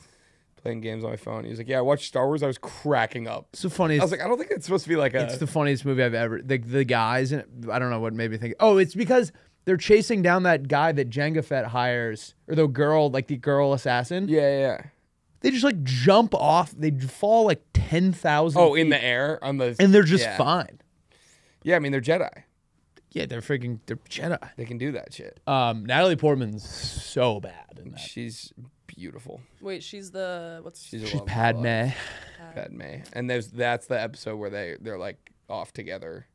playing games on my phone. He was like, "Yeah, I watched Star Wars. I was cracking up." It's the I funniest. was like, "I don't think it's supposed to be like a." It's the funniest movie I've ever. The guys in it. I don't know what made me think. Oh, it's because they're chasing down that guy that Jango Fett hires, or the girl, like the girl assassin. Yeah. They just like jump off. They fall like 10,000. Oh, in the air on the. and they're just fine. Yeah, I mean they're Jedi. Yeah, they're Jedi. They can do that shit. Natalie Portman's so bad in that. She's beautiful. Wait, she's the what's She's Padme. Padme, and that's the episode where they're like off together.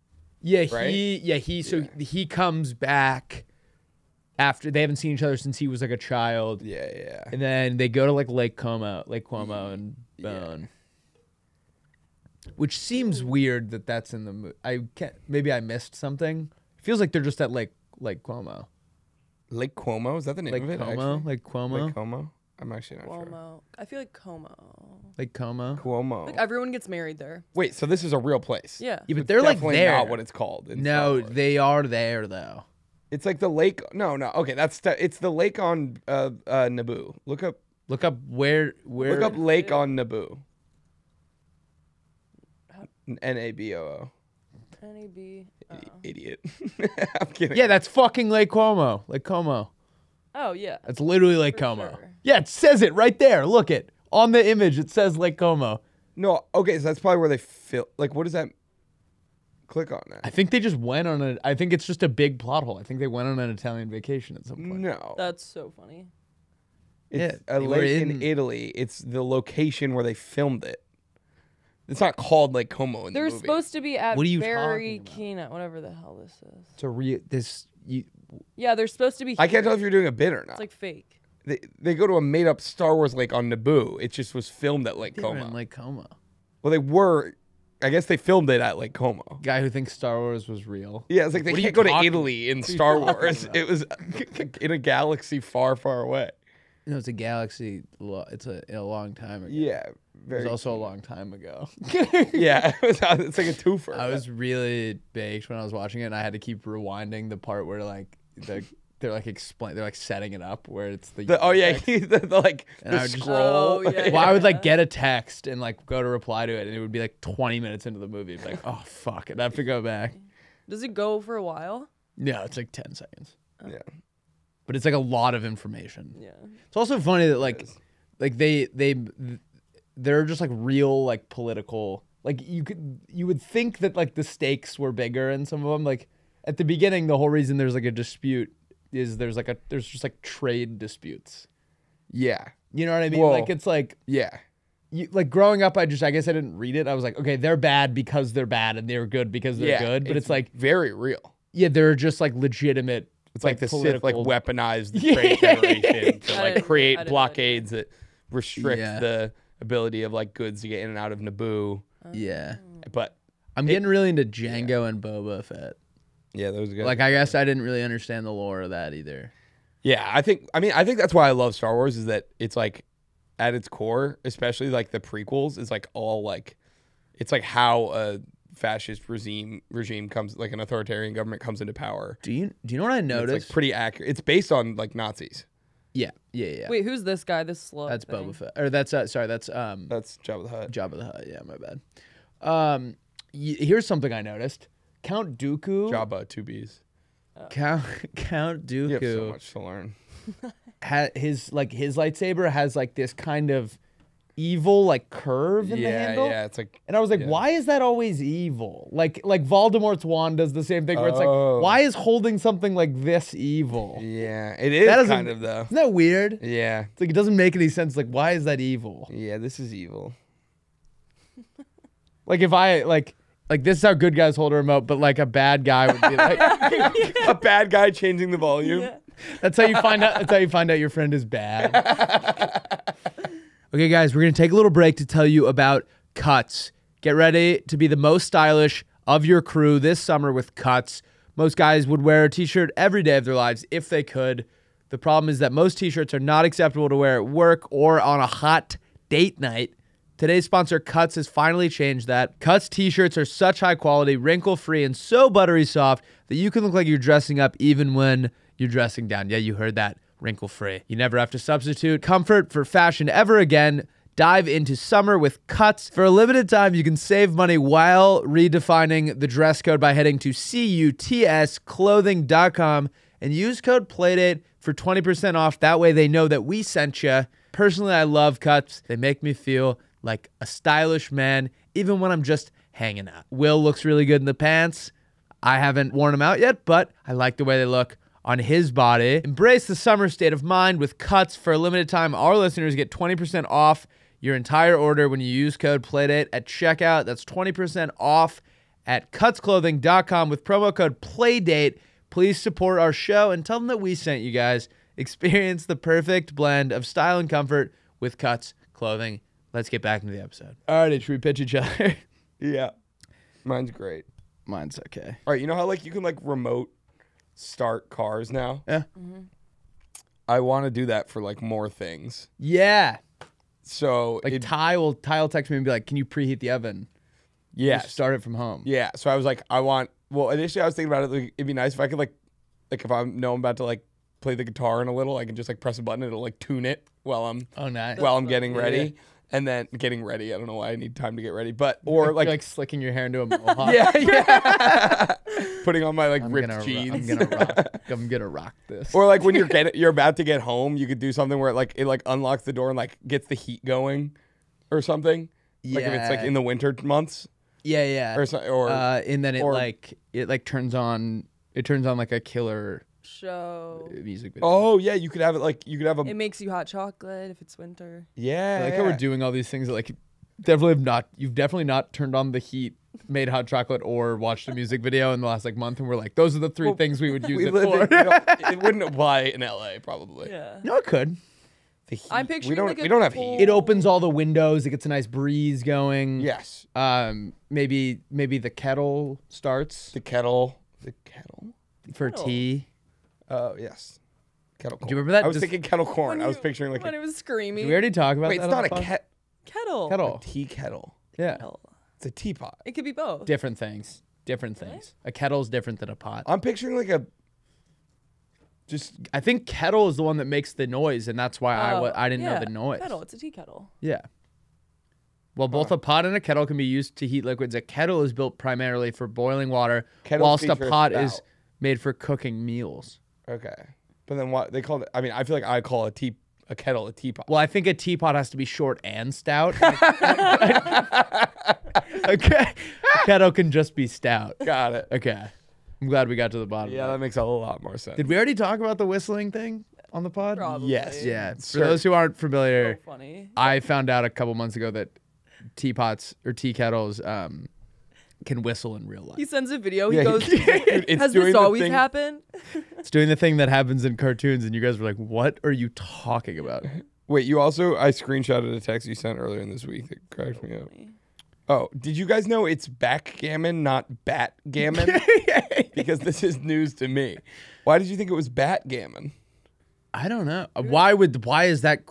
Yeah, right? he comes back after they haven't seen each other since he was like a child. Yeah. And then they go to like Lake Como and Bone. Which seems weird that in the movie. Maybe I missed something. It feels like they're just at Lake Como. Lake Como? Is that the name of it? Lake Como. Lake Como? I'm actually not sure. Cuomo? I feel like Como. Lake Como. Cuomo. Like everyone gets married there. Wait, so this is a real place? Yeah. Yeah, but they're like Definitely there. not what it's called. In Star No, Wars. they are there though. It's like the lake. No. Okay, it's the lake on Naboo. Look up where. Look up lake on Naboo. Naboo. NAB. Idiot. I'm kidding. Yeah, that's fucking Lake Como. Lake Como. Oh yeah. That's literally Lake For Como. sure. Yeah, it says it right there. Look it. On the image, it says Lake Como. No. Okay, so that's probably where they film. Like, what does that? Click on that. I think they just went on I think it's just a big plot hole. I think they went on an Italian vacation at some point. No. That's so funny. It's Yeah, a they were lake in Italy. It's the location where they filmed it. It's not called Lake Como in They're the movie. supposed to be at What are you Barry talking about? Kena, whatever the hell this is. It's a Yeah, they're supposed to be. I can't tell if you're doing a bit or not. It's like fake. They go to a made up Star Wars lake on Naboo. It just was filmed at Lake they were Como. in Lake Como. Well, they were. I guess they filmed it at Lake Como. Guy who thinks Star Wars was real. Yeah, it's like they What are you can't go to talking Italy in What are you Star talking Wars. about? It was in a galaxy far, far away. No, it's a galaxy. It's a long time ago. Yeah, It very. was also a long time ago. Yeah, it's like a twofer. I was really baked when I was watching it, and I had to keep rewinding the part where they're like setting it up where it's the oh yeah, the And I the would just- scroll. Oh, yeah. Well, I would like get a text and like go to reply to it, and it would be like 20 minutes into the movie. It'd be like, oh fuck, I'd have to go back. Does it go for a while? No, it's like 10 seconds, Yeah. but it's like a lot of information. Yeah. It's also funny that like they're just like real like political. Like you would think that like the stakes were bigger in some of them. Like at the beginning, the whole reason there's like a dispute is there's just like trade disputes. Yeah. You know what I mean? Whoa. Like it's like Yeah. like growing up, I guess I didn't read it. I was like, okay, they're bad because they're bad, and they're good because they're good. But it's like, very real. yeah, they're just like legitimate. It's like the Sith political- like weaponized the Yeah. Trade Federation to I like didn't- create I didn't blockades that restrict Yeah. the ability of like goods to get in and out of Naboo. Yeah, But I'm getting really into Django and Boba Fett. yeah, those are good. Like, I guess I didn't really understand the lore of that either. Yeah, I think that's why I love Star Wars is that it's like at its core, especially like the prequels, is like all like it's like how a fascist regime comes, like an authoritarian government comes into power. Do you know what I And noticed? It's like pretty accurate. It's based on like Nazis. Yeah. Wait, who's this guy? This slug. That's thing? Boba Fett. Or that's sorry, that's That's Jabba the Hutt. Jabba the Hutt. Yeah, my bad. Here's something I noticed. Count Dooku. Jabba, 2 Bs. Count You have so Dooku. much to learn. His lightsaber has like this kind of evil like curve in the handle. Yeah, it's like And I was like, yeah. why is that always evil? Like Voldemort's wand does the same thing where it's Oh. like, why is holding something like this evil? Yeah, it is That doesn't- kind of though. Isn't that weird? Yeah. It's like it doesn't make any sense. Like, why is that evil? Yeah, this is evil. Like if I like this is how good guys hold a remote, but like a bad guy would be like A bad guy changing the volume. that's how you find out your friend is bad. Okay, guys, we're gonna take a little break to tell you about Cuts. Get ready to be the most stylish of your crew this summer with Cuts. Most guys would wear a t-shirt every day of their lives if they could. The problem is that most t-shirts are not acceptable to wear at work or on a hot date night. Today's sponsor, Cuts, has finally changed that. Cuts t-shirts are such high quality, wrinkle-free, and so buttery soft that you can look like you're dressing up even when you're dressing down. Yeah, you heard that. Wrinkle-free. You never have to substitute comfort for fashion ever again. Dive into summer with Cuts. For a limited time, you can save money while redefining the dress code by heading to cutsclothing.com and use code PLAYDATE for 20% off. That way they know that we sent you. Personally, I love cuts. They make me feel like a stylish man, even when I'm just hanging out. Will looks really good in the pants. I haven't worn them out yet, but I like the way they look on his body. Embrace the summer state of mind with Cuts. For a limited time, our listeners get 20% off your entire order when you use code PLAYDATE at checkout. That's 20% off at cutsclothing.com with promo code PLAYDATE. Please support our show and tell them that we sent you guys. Experience the perfect blend of style and comfort with Cuts Clothing. Let's get back into the episode. All right, should we pitch each other? Yeah. Mine's great. Mine's okay. All right, you know how like you can like remote start cars now? Yeah. I want to do that for like more things. Yeah. So Like Ty will text me and be like, can you preheat the oven? yes. Just start it from home. Yeah. So I was like, initially I was thinking about it, like, it'd be nice if I could like if I'm about to like play the guitar in a little, I can just like press a button and it'll like tune it while I'm Oh, nice. getting ready. And then getting ready. I don't know why I need time to get ready, but or You're like slicking your hair into a mohawk. yeah. Putting on my like ripped jeans. I'm gonna rock this. Or like when you're about to get home, you could do something where it like unlocks the door and like gets the heat going, or something. Like if it's like in the winter months. Yeah. And then it turns on like a killer Show. music video. Oh yeah, you could have it like you could have a. It makes you hot chocolate if it's winter. Yeah. I like how we're doing all these things that like you've definitely not turned on the heat, made hot chocolate, or watched a music video in the last like month, and we're like, those are the three things we would use it for. It wouldn't apply in LA probably. Yeah. No, it could. The heat. I'm picturing we don't have cold- heat. It opens all the windows. It gets a nice breeze going. Yes. Maybe the kettle starts The kettle. for kettle. tea. Oh yes. Kettle corn. Do you remember that? I was thinking kettle corn. I was you- picturing like when a it was screaming. Did we already talk about wait. that? It's on not the a pod? Kettle. Kettle. tea kettle. Yeah. Kettle. It's a teapot. It could be both. Different things. A kettle's different than a pot. I'm picturing like a. Just I think kettle is the one that makes the noise, and that's why I didn't know the noise. Kettle. It's a tea kettle. Yeah. Well, both a pot and a kettle can be used to heat liquids. A kettle is built primarily for boiling water, Kettles whilst a feature a pot spout. is made for cooking meals. okay, but then what they call it? I mean, I feel like I call a kettle a teapot. Well, I think a teapot has to be short and stout. Okay. A kettle can just be stout. Got it. Okay. I'm glad we got to the bottom Yeah, of that that. makes a lot more sense. Did we already talk about the whistling thing on the pod? Probably. Yes. Yeah. For Sure. those who aren't familiar, So funny. I found out a couple months ago that teapots or tea kettles can whistle in real life. He sends a video. He Yeah, goes, it's "Has doing this the always thing- happened?" It's doing the thing that happens in cartoons, and you guys were like, "What are you talking about?" Wait, I screenshotted a text you sent earlier in this week that cracked me up. Oh, did you guys know it's backgammon, not batgammon? Because this is news to me. Why did you think it was batgammon? I don't know. Why is that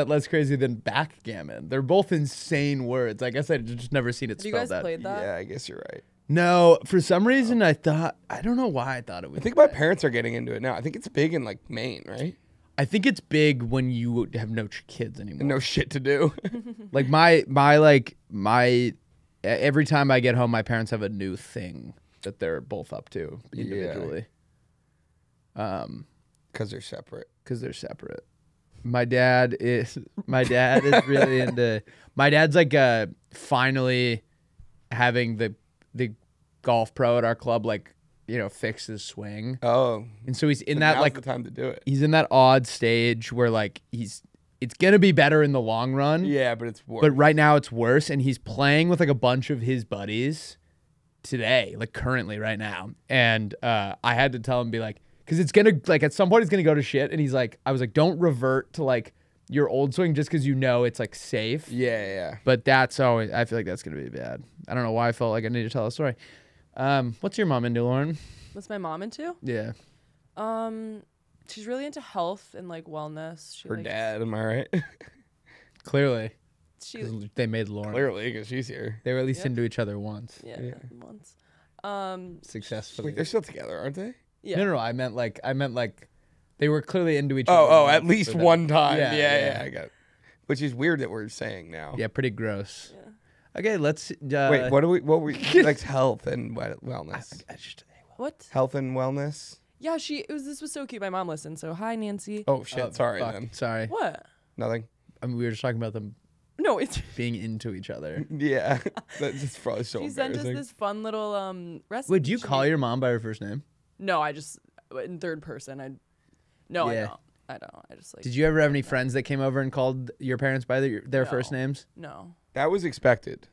less crazy than backgammon? They're both insane words. I guess I've just never seen it Have you spelled guys that. played that? Yeah, I guess you're right. No, for some reason I don't know why I thought it was. I think my parents are getting into it now. I think it's big in like Maine, right? I think it's big when you have no kids anymore. And no shit to do. Like my every time I get home, my parents have a new thing that they're both up to individually. Because they're separate. Because they're separate. My dad is really into. My dad's like finally having the golf pro at our club fix his swing. Oh, And so he's in so that now's the time to do it. he's in that odd stage where it's gonna be better in the long run. Yeah, but it's worse. But right now it's worse, and he's playing with like a bunch of his buddies today, like currently right now. And I had to tell him, be like, because it's gonna at some point it's gonna go to shit. And he's like, I was like, don't revert to like your old swing just because it's like safe. Yeah. But that's always, I feel like that's gonna be bad. I don't know why I felt like I need to tell a story. What's your mom into, Lauren? What's my mom into? Yeah. She's really into health and like wellness. She Her likes- dad, am I right? Clearly. She 'Cause they made Lauren. Clearly, because she's here. They were at least Yep. into each other once. yeah, once. Successfully. Wait, they're still together, aren't they? Yeah. No, I meant like they were clearly into each Oh, other. at once least for them. one time. Yeah, Yeah, yeah. I got it. Which is weird that we're saying now. Yeah, pretty gross. Yeah. Okay, let's. Wait, what were likes health and wellness? What? Health and wellness. Yeah, this was so cute. My mom listened, so hi, Nancy. Oh shit! Sorry, Fuck, then. sorry. What? Nothing. I mean, we were just talking about them No, it's being into each other. Yeah, that's just probably so she sent us embarrassing. this fun little recipe. Wait, do you call your mom by her first name? No, I just in third person. I don't. I don't. I just like. Did you ever have any friends that came over and called your parents by their first names? No. That was expected.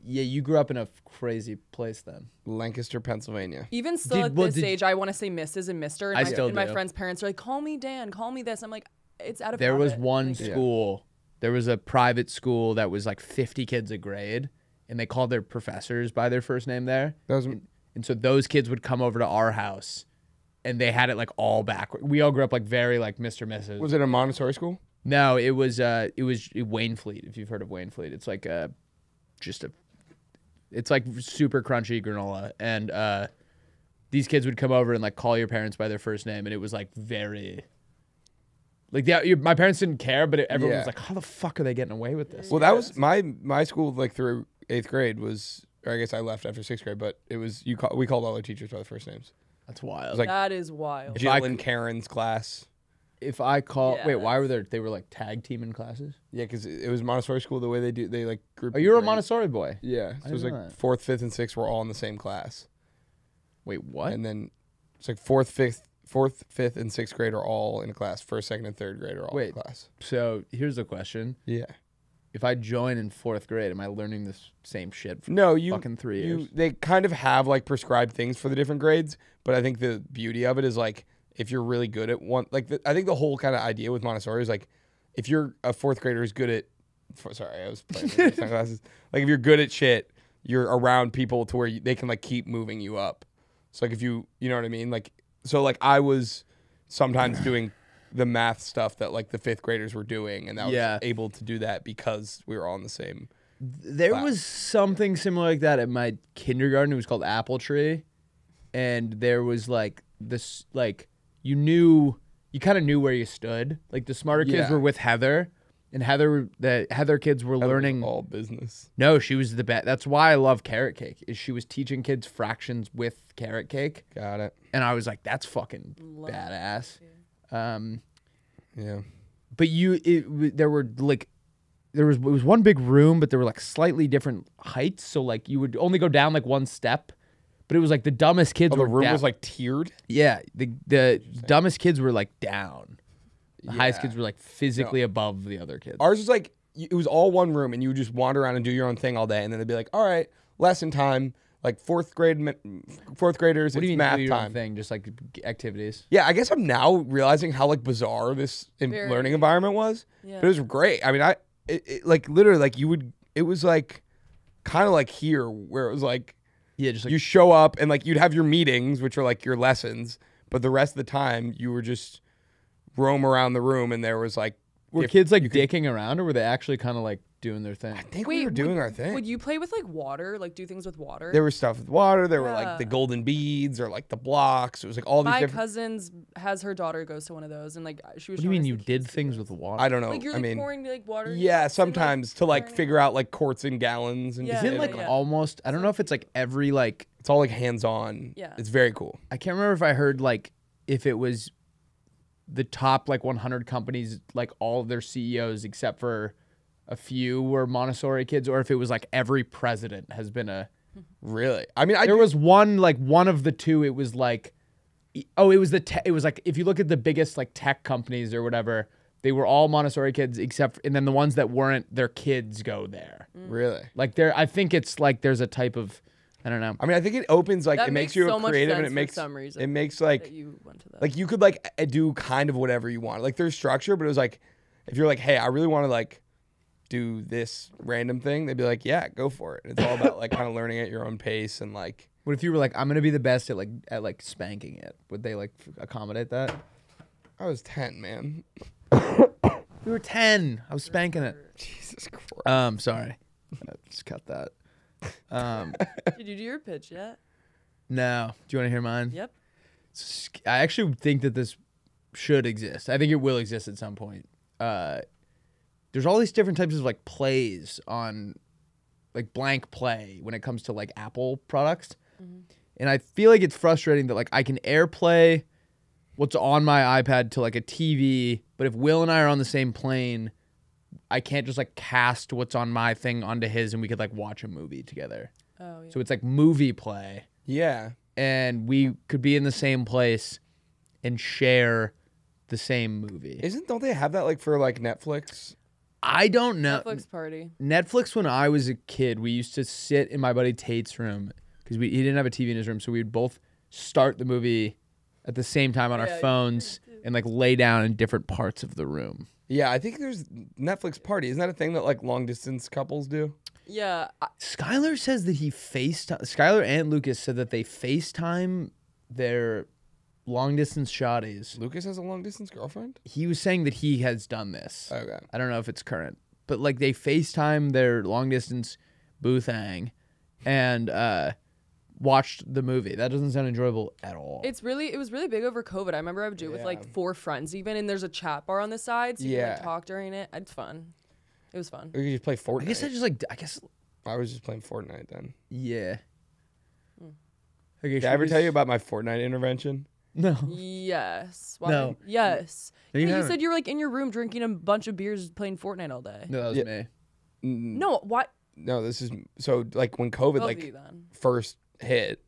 Yeah, you grew up in a crazy place then. Lancaster, Pennsylvania. Even still at this age, I want to say Mrs. and Mr. And still my do. friends' parents are like, "Call me Dan. Call me this." I'm like, it's out of. There was habit. one Like, school. There was a private school that was like 50 kids a grade, and they called their professors by their first name there. That was And so those kids would come over to our house, and they had it like all backward. We all grew up like very like Mr. Mrs. Was it a Montessori school? No, it was Waynfleet. If you've heard of Waynfleet, it's like it's like super crunchy granola, and these kids would come over and like call your parents by their first name, and it was like very. Like my parents didn't care, but everyone was like, "How the fuck are they getting away with this?" Well, that was my school. Like through 8th grade was, or I guess I left after 6th grade. But it was we called all our teachers by their first names. That's wild. It was like that is wild. Jill and Karen's class. If I call, Yeah, wait, why were they were like tag team in classes? Yeah, because it was Montessori school. The way they like group. Oh, you were a Montessori boy. Yeah, so it was didn't like know that. 4th, 5th, and 6th were all in the same class, Wait, what? and then it's like 4th, 5th, and 6th grade are all in a class. 1st, 2nd, and 3rd grade are all in a class. So here's the question: Yeah. if I join in 4th grade, am I learning this same shit for No, you fucking 3 years? They kind of have like prescribed things for the different grades, but I think the beauty of it is like if you're really good at one, like I think the whole kind of idea with Montessori is like if you're a 4th grader who's good at, sorry, I was playing with sunglasses. Like if you're good at shit, you're around people to where they can like keep moving you up. So like if you know what I mean, like so like I was sometimes doing the math stuff that like the 5th graders were doing, and I was able to do that because we were all in the same. There was something similar like that at my kindergarten. It was called Apple Tree, and there was like this like you kind of knew where you stood. Like the smarter kids were with Heather, and the Heather kids were learning all business. No, she was the best. That's why I love carrot cake. Is she was teaching kids fractions with carrot cake. Got it. And I was like, that's fucking badass. Yeah. But it was one big room, but there were like slightly different heights. So like you would only go down like one step, but it was like the dumbest kids The were room down. was like tiered. Yeah, the dumbest kids were like down. The highest kids were like physically above the other kids. Ours was like it was all one room, and you would just wander around and do your own thing all day, and then they'd be like, "All right, lesson time." Like 4th graders, What do you it's mean math do your own time. thing? Just like activities. Yeah, I guess I'm now realizing how like bizarre this Very. learning environment was. Yeah. But it was great. I mean, it like literally like it was like kind of like here where it was like Yeah, just like you show up and like you'd have your meetings, which are like your lessons, but the rest of the time you were just roam around the room, and there was like were kids like dicking around, or were they actually kind of like doing their thing? I think we were doing our thing. Would you play with like water? Like do things with water? There was stuff with water. There were like Yeah. the golden beads or like the blocks. It was like all these My different. cousin's has her daughter goes to one of those, and like she was. What do you showing mean us you the did kids do things this. with water? I don't know. Like you're I like mean, pouring like water. yeah, cups and, like, sometimes to like pouring it. figure out like quarts and gallons and Yeah, Is it yeah, like yeah. almost? I don't know if it's like every like. it's all like hands on. Yeah. It's very cool. I can't remember if I heard like if it was the top like 100 companies, like all of their CEOs except for a few were Montessori kids, or if it was like every president has been a. Really? I mean, There was one of the two. It was like, it was it was like if you look at the biggest like tech companies or whatever, they were all Montessori kids and then the ones that weren't, their kids go there. Really? Like I think it's like there's a type of, I don't know. I mean, I think it opens like That it makes makes you so a much creative, and sense it for makes some reason it makes that like you went to that. like you could like do kind of whatever you want. Like there's structure, but it was like if you're like, hey, I really want to like do this random thing, they'd be like, yeah, go for it. And it's all about like kind of learning at your own pace and like. What if you were like, I'm gonna be the best at spanking it? Would they like accommodate that? I was 10, man. We were 10. I was spanking it. Jesus Christ. Sorry. Just cut that. Did you do your pitch yet? No. Do you want to hear mine? Yep. I actually think that this should exist. I think it will exist at some point. There's all these different types of like plays on like blank play when it comes to like Apple products. And I feel like it's frustrating that like I can AirPlay what's on my iPad to like a TV, but if Will and I are on the same plane, I can't just like cast what's on my thing onto his and we could like watch a movie together. Oh, yeah. So it's like movie play. Yeah. And we could be in the same place and share the same movie. Don't they have that like for like Netflix? I don't know. Netflix party. Netflix, when I was a kid, we used to sit in my buddy Tate's room because he didn't have a TV in his room, so we'd both start the movie at the same time on our phones and like lay down in different parts of the room. Yeah, I think there's Netflix party. Isn't that a thing that like long distance couples do? Yeah. Skylar says that Skylar and Lucas said that they FaceTime their long distance shotties. Lucas has a long distance girlfriend? He was saying that he has done this. Okay. I don't know if it's current, but like they FaceTime their long distance boo thing and watched the movie. That doesn't sound enjoyable at all. It was really big over COVID. I remember I would do it with like 4 friends even, and there's a chat bar on the side, so you can like talk during it. It's fun. It was fun. Or you could just play Fortnite. I guess I was just playing Fortnite then. yeah. Did Okay, I ever tell you about my Fortnite intervention? No. Yes. Why? No. Yes. No, you Yeah, you haven't. said you were like in your room drinking a bunch of beers playing Fortnite all day. No, that was Yeah. me. No, what? No, this is so like when COVID Both of you like then. first hit.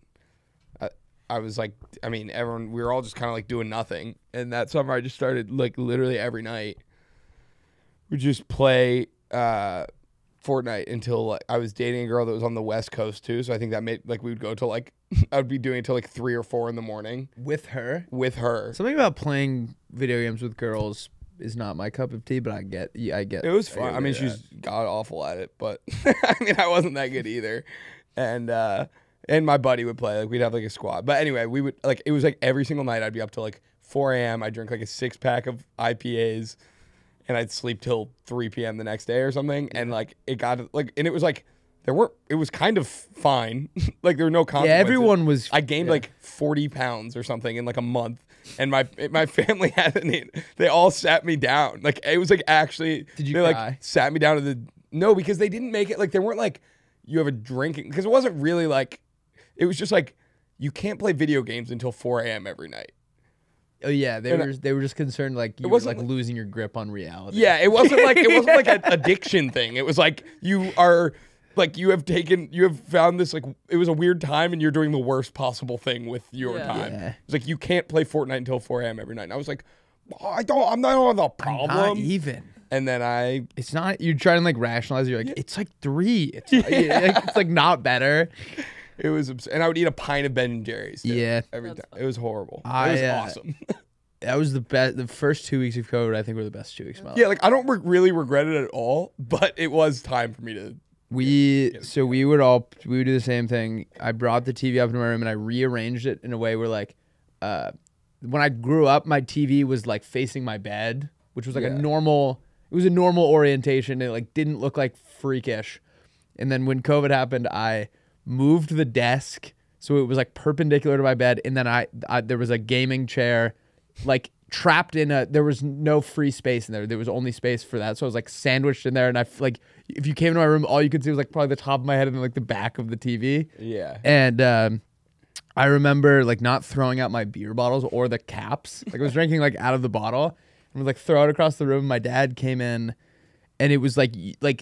I was like, I mean, everyone, we were all just kind of like doing nothing. And that summer I just started like literally every night. We just play Fortnite until like, I was dating a girl that was on the West Coast too. So I think that made like we would go till like, I would be doing it till like 3 or 4 in the morning With her. with her. Something about playing video games with girls is not my cup of tea, but I get. It was fun. I mean, she's god awful at it, but I mean, I wasn't that good either. And my buddy would play. Like we'd have like a squad. But anyway, we would like it was like every single night I'd be up till like 4 a.m. I'd drink like a 6-pack of IPAs, and I'd sleep till 3 p.m. the next day or something. And like it got like, and it was like it was kind of fine. Like there were no consequences. Yeah, everyone was. I gained like 40 pounds or something in like a month. And my family they all sat me down. Like it was like actually Did you they cry? like sat me down to no, because they didn't make it like they weren't like you have a drinking, because it wasn't really like, it was just like you can't play video games until 4 a.m. every night. Oh yeah, they were just concerned like you were wasn't like losing your grip on reality. Yeah, it wasn't like an addiction thing. It was like you have found this like it was a weird time and you're doing the worst possible thing with your time. Yeah. It's like you can't play Fortnite until 4 a.m. every night. And I was like, I'm not on the problem. Not even. And then It's not. You're trying to like rationalize. You're like, it's like 3. It's like not better. it was and I would eat a pint of Ben and Jerry's too, Yeah. every That's time. It was horrible. It I, was awesome. That was the best. The first 2 weeks of COVID, I think, were the best 2 weeks of my life. Yeah, like I don't really regret it at all, but it was time for me to. We would do the same thing. I brought the TV up into my room and I rearranged it in a way where like, when I grew up, my TV was like facing my bed, which was like a normal orientation. It like didn't look like freakish. And then when COVID happened, I moved the desk so it was like perpendicular to my bed. And then I there was a gaming chair, like trapped in there was no free space in there. There was only space for that. So I was like sandwiched in there. And I like, if you came into my room, all you could see was like probably the top of my head and then like the back of the TV. Yeah. And I remember like not throwing out my beer bottles or the caps. Like I was drinking like out of the bottle and would like throw it across the room. My dad came in and it was like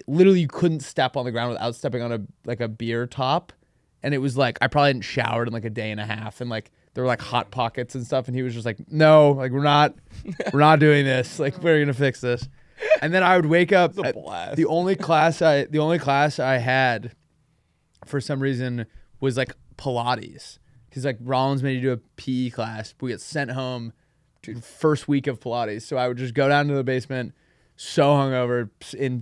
literally you couldn't step on the ground without stepping on a beer top. And it was like, I probably hadn't showered in like a day and a half. And like, there were like hot pockets and stuff. And he was just like, no, like we're not doing this. Like we're going to fix this. And then I would wake up. It's a blast. The only class I had for some reason was like Pilates. Cause like Rollins made you do a PE class, but we got sent home first week of Pilates. So I would just go down to the basement, so hungover,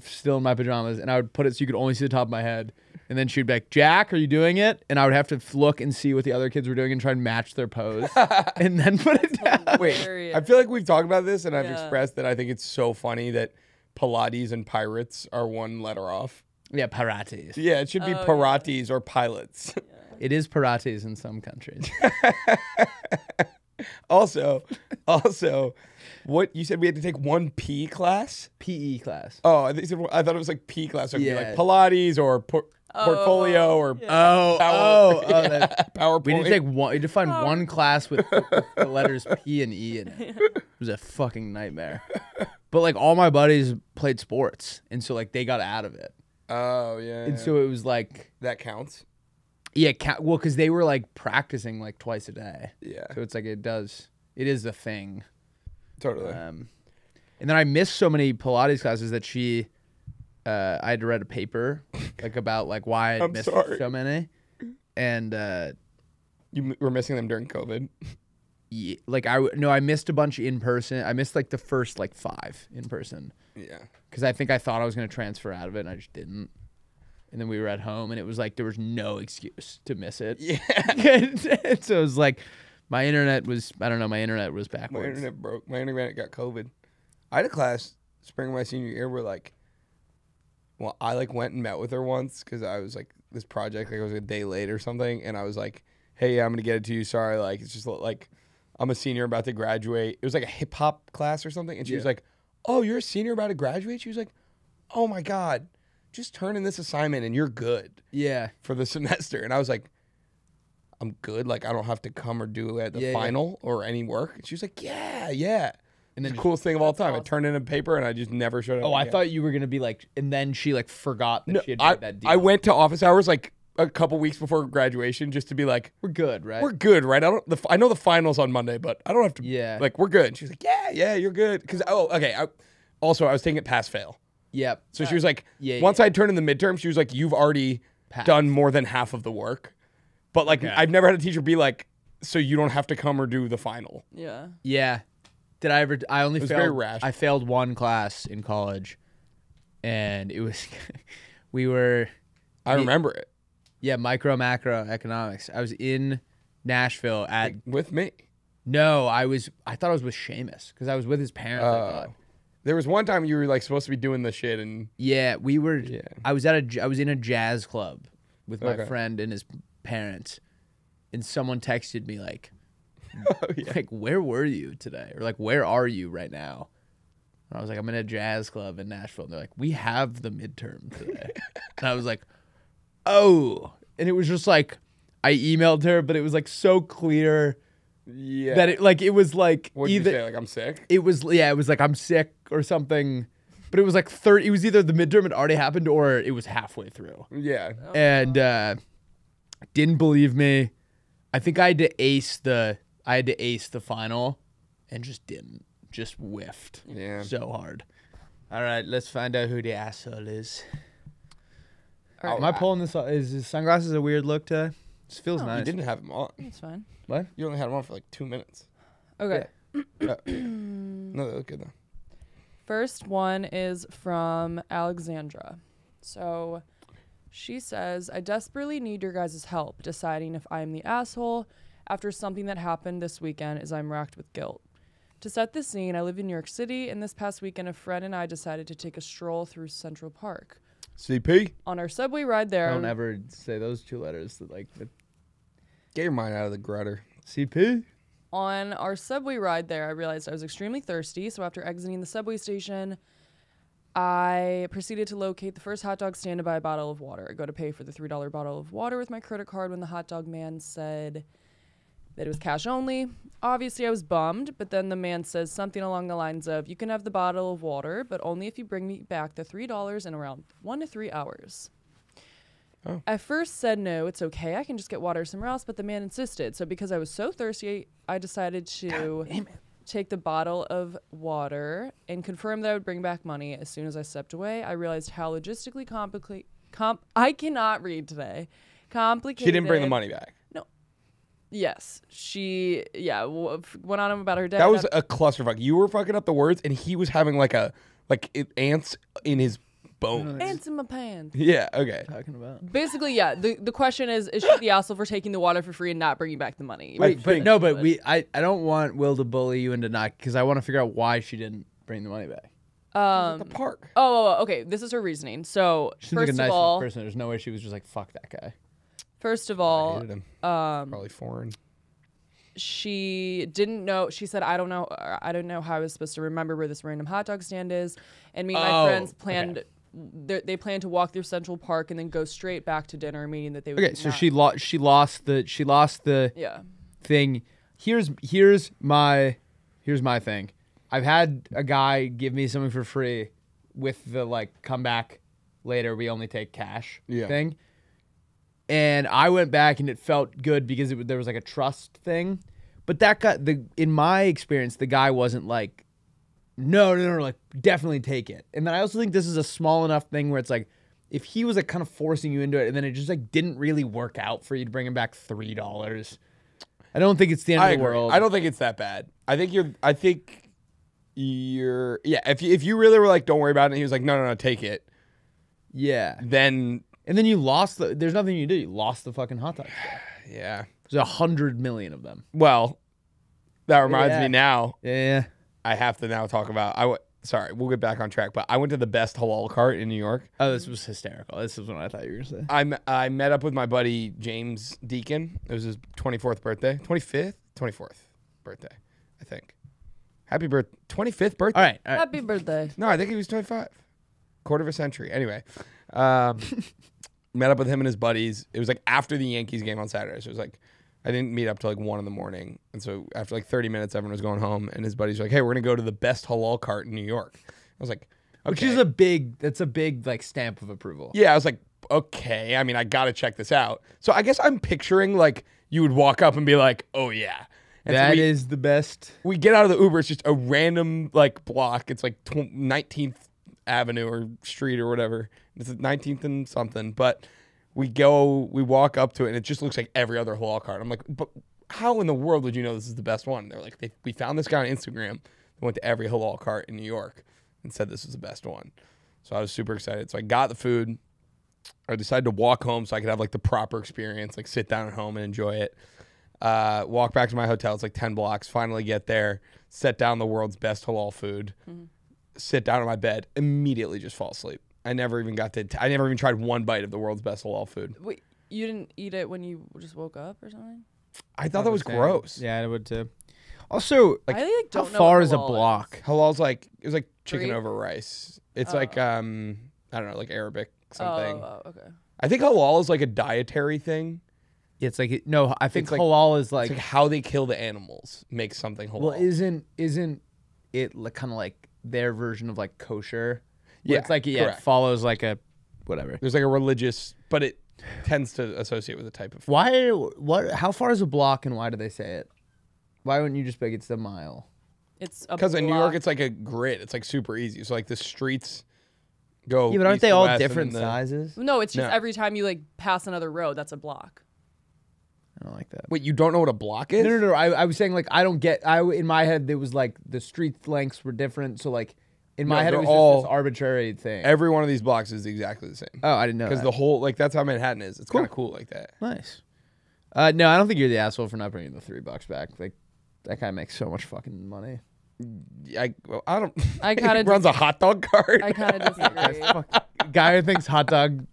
still in my pajamas, and I would put it so you could only see the top of my head. And then she'd be like, Jack, are you doing it? And I would have to look and see what the other kids were doing and try and match their pose and then put it down. Wait, Hilarious. I feel like we've talked about this and I've Yeah. expressed that I think it's so funny that Pilates and pirates are one letter off. Yeah, Pilates. Yeah, it should be Oh, yeah. Pirates or pilots. It is Pilates in some countries. Also, What you said we had to take one P class? PE class. Oh, I thought it was like P class. So it could be Yeah. like Pilates or portfolio or PowerPoint. We had to find one class with the letters P and E in it. It was a fucking nightmare. But like all my buddies played sports, and so like they got out of it. Oh yeah. And so it was like that counts. Yeah, well, because they were like practicing like twice a day. Yeah. So it's like it is a thing. Totally. And then I missed so many Pilates classes that I had to write a paper like about like why I missed so many. And you were missing them during COVID. Yeah, like I missed a bunch in person. I missed like the first like 5 in person. Yeah. Because I thought I was gonna transfer out of it, and I just didn't. And then we were at home, and it was like there was no excuse to miss it. Yeah. And so it was like my internet was backwards. My internet broke. My internet got COVID. I had a class spring of my senior year where I like went and met with her once because I was like this project like I was a day late or something, and I was like, hey, yeah, I'm gonna get it to you. Sorry, like it's just like I'm a senior about to graduate. It was like a hip hop class or something, and she was like, oh, you're a senior about to graduate? She was like, oh my God, just turn in this assignment and you're good. Yeah. For the semester. And I was like, I'm good. Like, I don't have to come or do at the final or any work. And she was like, yeah. And then the coolest thing of all time. Awesome. I turned in a paper and I just never showed up. Oh, again. I thought you were going to be like, and then she like forgot that she had made that deal. I went to office hours like a couple weeks before graduation just to be like, we're good, right? We're good, right? I know the finals on Monday, but I don't have to. Yeah. Like, we're good. And she was like, yeah, you're good. Because, okay. I was taking it pass fail. Yep. So she was like, once I turned in the midterm, she was like, you've already done more than half of the work. But like, I've never had a teacher be like, so you don't have to come or do the final. Yeah. Yeah. Did I ever? I only failed. Very rash. I failed one class in college, and it was, I remember it. Yeah, micro macro economics. I was in Nashville with me. No, I thought I was with Seamus because I was with his parents. I thought. There was one time you were like supposed to be doing the shit and we were. Yeah. I was in a jazz club with my friend and his parents, and someone texted me like, like, where were you today? Or like, where are you right now? And I was like, I'm in a jazz club in Nashville. And they're like, we have the midterm today. And I was like, oh. And it was just like, I emailed her, but it was like so clear. Yeah. That it was like what did you say? Like, I'm sick? It was like I'm sick or something. But it was like it was either the midterm had already happened or it was halfway through. Yeah. And didn't believe me. I think I had to ace the final and just didn't. Just whiffed. Yeah. So hard. All right, let's find out who the asshole is. Right. Am I pulling this off? Is his sunglasses a weird look today? This feels nice. You didn't have them on. It's fine. What? You only had them on for like 2 minutes. Okay. Yeah. No, they look good though. First one is from Alexandra. So she says, I desperately need your guys' help deciding if I'm the asshole after something that happened this weekend as I'm racked with guilt. To set the scene, I live in New York City, and this past weekend a friend and I decided to take a stroll through Central Park. CP? On our subway ride there... Don't ever say those 2 letters. Get your mind out of the grutter. CP? On our subway ride there, I realized I was extremely thirsty, so after exiting the subway station, I proceeded to locate the first hot dog stand to buy a bottle of water. I go to pay for the $3 bottle of water with my credit card when the hot dog man said that it was cash only. Obviously, I was bummed, but then the man says something along the lines of, you can have the bottle of water, but only if you bring me back the $3 in around 1 to 3 hours. Oh. I first said no, it's okay, I can just get water somewhere else, but the man insisted. So because I was so thirsty, I decided to take the bottle of water and confirm that I would bring back money. As soon as I stepped away, I realized how logistically I cannot read today. Complicated. She didn't bring the money back. No. Yes. She, went on about her dad. That was a clusterfuck. You were fucking up the words, and he was having ants in his bones. Ants in my pants. Yeah, okay. Talking about. Basically, yeah. The question is she the asshole for taking the water for free and not bringing back the money? Wait, I don't want Will to bully you into not, because I want to figure out why she didn't bring the money back. At the park. Okay. This is her reasoning. So she seems like a nice enough person. There's no way she was just like, fuck that guy. First of all, I hated him. Probably foreign. she didn't know. She said, I don't know how I was supposed to remember where this random hot dog stand is. And me and my friends planned. Okay. They planned to walk through Central Park and then go straight back to dinner, meaning that they would. Okay, so she lost the thing. Here's my thing. I've had a guy give me something for free with the like come back later, we only take cash thing. And I went back and it felt good because there was like a trust thing. But that guy, in my experience, the guy wasn't like, no, like definitely take it. And then I also think this is a small enough thing where it's like, if he was like kind of forcing you into it and then it just like didn't really work out for you to bring him back $3, I don't think it's the end of the world. I don't think it's that bad. I think you're if you really were like, don't worry about it, and he was like, no, take it. Yeah. And then you lost there's nothing you do. You lost the fucking hot dogs. Yeah. There's 100 million of them. Well, that reminds me now. Yeah. I have to now talk about, sorry, we'll get back on track, but I went to the best halal cart in New York. Oh, this was hysterical. This is what I thought you were going to say. I met up with my buddy James Deacon. It was his 24th birthday. 24th birthday, I think. Happy 25th birthday. All right. Happy birthday. No, I think he was 25. Quarter of a century. Anyway, met up with him and his buddies. It was like after the Yankees game on Saturday. So it was like, I didn't meet up till like 1 a.m. And so after like 30 minutes, everyone was going home. And his buddies were like, hey, we're going to go to the best halal cart in New York. I was like, okay. Which is that's a big like stamp of approval. Yeah, I was like, okay. I mean, I got to check this out. So I guess I'm picturing like you would walk up and be like, oh yeah. And that is the best. We get out of the Uber. It's just a random like block. It's like 19th Avenue or street or whatever. It's 19th and something. But we walk up to it and it just looks like every other halal cart. I'm like, but how in the world would you know this is the best one? They're like, we found this guy on Instagram. They went to every halal cart in New York and said this was the best one. So I was super excited. So I got the food. I decided to walk home so I could have like the proper experience, like sit down at home and enjoy it. Walk back to my hotel. It's like 10 blocks. Finally get there. Set down the world's best halal food. Mm-hmm. Sit down on my bed. Immediately just fall asleep. I never even tried one bite of the world's best halal food. Wait, you didn't eat it when you just woke up or something? I thought that was gross. Yeah, I would too. Also, like, don't how know far what is a halal block? is. Halal's like, it was like chicken 3? over rice. It's like, I don't know, like Arabic something. Oh, okay. I think halal is like a dietary thing. It's like no, I think It's like- halal is like, It's like how they kill the animals makes something halal. well, isn't it kind of like their version of like kosher? Where Yeah, it's like it correct. follows like a whatever. There's like a religious, but it tends to associate with a type of food. Why? What? How far is a block, and why do they say it? Why wouldn't you just be like it's a mile? It's a Because in New York, block. it's like a grid. It's like super easy. So like the streets go. Yeah, but aren't east they to all west, and different then sizes? No, it's just No. every time you like pass another road, that's a block. I don't like that. Wait, you don't know what a block is? No. I was saying like I don't get. In my head it was like the street lengths were different. So like in my head it they're was all- just this arbitrary thing. Every one of these blocks is exactly the same. Oh, I didn't know. Because That. the whole, like, that's how Manhattan is. It's kind of cool like that. Nice. No, I don't think you're the asshole for not bringing the $3 back. Like that guy makes so much fucking money. I don't. I kinda he runs a hot dog cart. I kind of disagree. Guy who thinks hot dog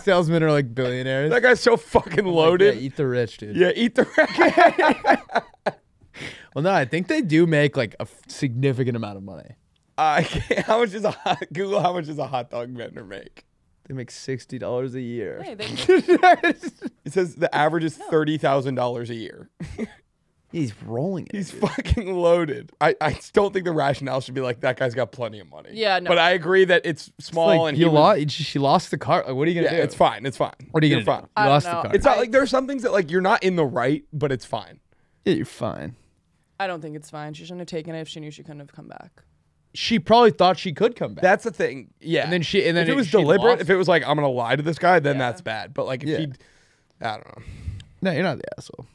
salesmen are like billionaires. That guy's so fucking Like, loaded. yeah, eat the rich, dude. Yeah, eat the. Well, no, I think they do make like a significant amount of money. How much does Google? How much does a hot dog vendor make? They make $60 a year. Hey, they, It says the average is $30,000 a year. He's rolling it. He's dude. fucking loaded. I don't think the rationale should be like that guy's got plenty of money. Yeah, no. But I agree that it's small Like, and she lost the cart. Like, what are you gonna yeah, do? it's fine. It's fine. What are you You're gonna fine. do? I You don't lost the know. cart. It's not like there are some things that like you're not in the right, but it's fine. Yeah, you're fine. I don't think it's fine. She shouldn't have taken it if she knew she couldn't have come back. She probably thought she could come back. That's the thing. Yeah. And then if it was she deliberate, lost. if it was like I'm gonna lie to this guy, then Yeah. that's bad. But like if Yeah. he, I don't know. No, you're not the asshole.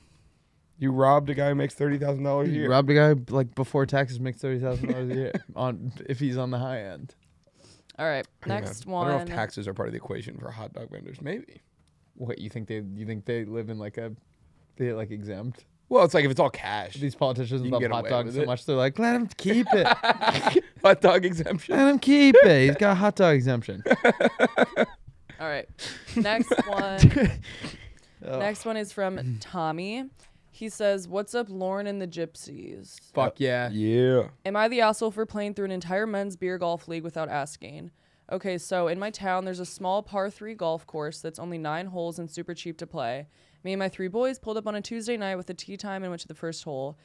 You robbed a guy who makes $30,000 a You year. robbed a guy like before taxes makes $30,000 a year if he's on the high end. All right, Yeah. next I one. don't know if taxes are part of the equation for hot dog vendors. Maybe. What you think they live in like they like exempt? Well, it's like if it's all cash. These politicians You can love get hot away dogs with so it. much they're like, let him keep it. Hot dog exemption. Let him keep it. He's got a hot dog exemption. All right, next one. Oh. Next one is from Tommy. He says, "What's up, Lauren and the Gypsies? Fuck yeah. Yeah. Am I the asshole for playing through an entire men's beer golf league without asking?" Okay, so in my town, there's a small par 3 golf course that's only 9 holes and super cheap to play. Me and my 3 boys pulled up on a Tuesday night with a tee time and went to the first hole.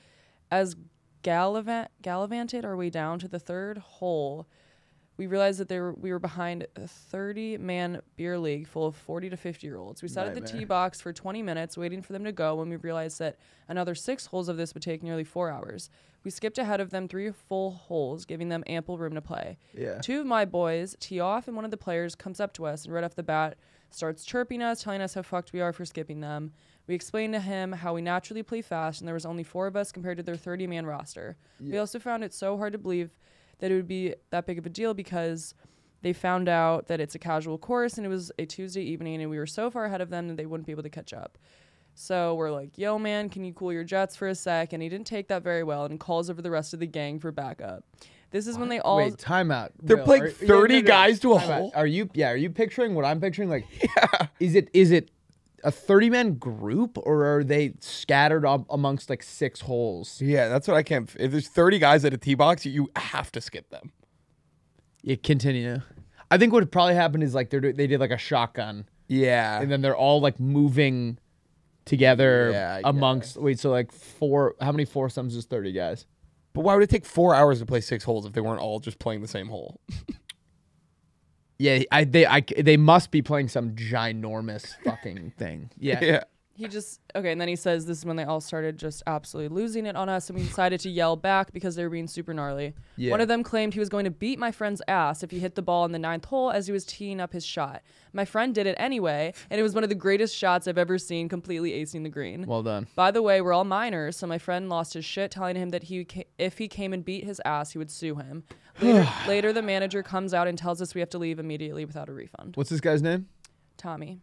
As gallivanted our way down to the 3rd hole, we realized that we were behind a 30-man beer league full of 40 to 50-year-olds. We sat at the tee box for 20 minutes waiting for them to go when we realized that another 6 holes of this would take nearly 4 hours. We skipped ahead of them 3 full holes, giving them ample room to play. Yeah. 2 of my boys tee off, and one of the players comes up to us and right off the bat starts chirping us, telling us how fucked we are for skipping them. We explained to him how we naturally play fast, and there was only 4 of us compared to their 30-man roster. Yeah. We also found it so hard to believe that it would be that big of a deal because they found out that it's a casual course and it was a Tuesday evening and we were so far ahead of them that they wouldn't be able to catch up. So we're like, yo, man, can you cool your jets for a sec? And he didn't take that very well and calls over the rest of the gang for backup. This is when they all... Wait, time out. They're Will, playing 30 guys to a time hole? out. Are you picturing what I'm picturing? Like, is it a 30-man group or are they scattered amongst like 6 holes? Yeah, that's what I can't... If there's 30 guys at a tee box, you have to skip them. You continue. I think what probably happened is like they did like a shotgun. Yeah. And then they're all like moving together Yeah, amongst... Wait, so like 4... How many foursomes is 30 guys? But why would it take 4 hours to play 6 holes if they weren't all just playing the same hole? Yeah, they must be playing some ginormous fucking thing. Yeah. Yeah. He just... Okay, and then he says this is when they all started just absolutely losing it on us, and we decided to yell back because they were being super gnarly. Yeah. One of them claimed he was going to beat my friend's ass if he hit the ball in the 9th hole as he was teeing up his shot. My friend did it anyway, and it was one of the greatest shots I've ever seen, completely acing the green. Well done. By the way, we're all minors, so my friend lost his shit telling him that if he came and beat his ass, he would sue him. Later, the manager comes out and tells us we have to leave immediately without a refund. What's this guy's name? Tommy,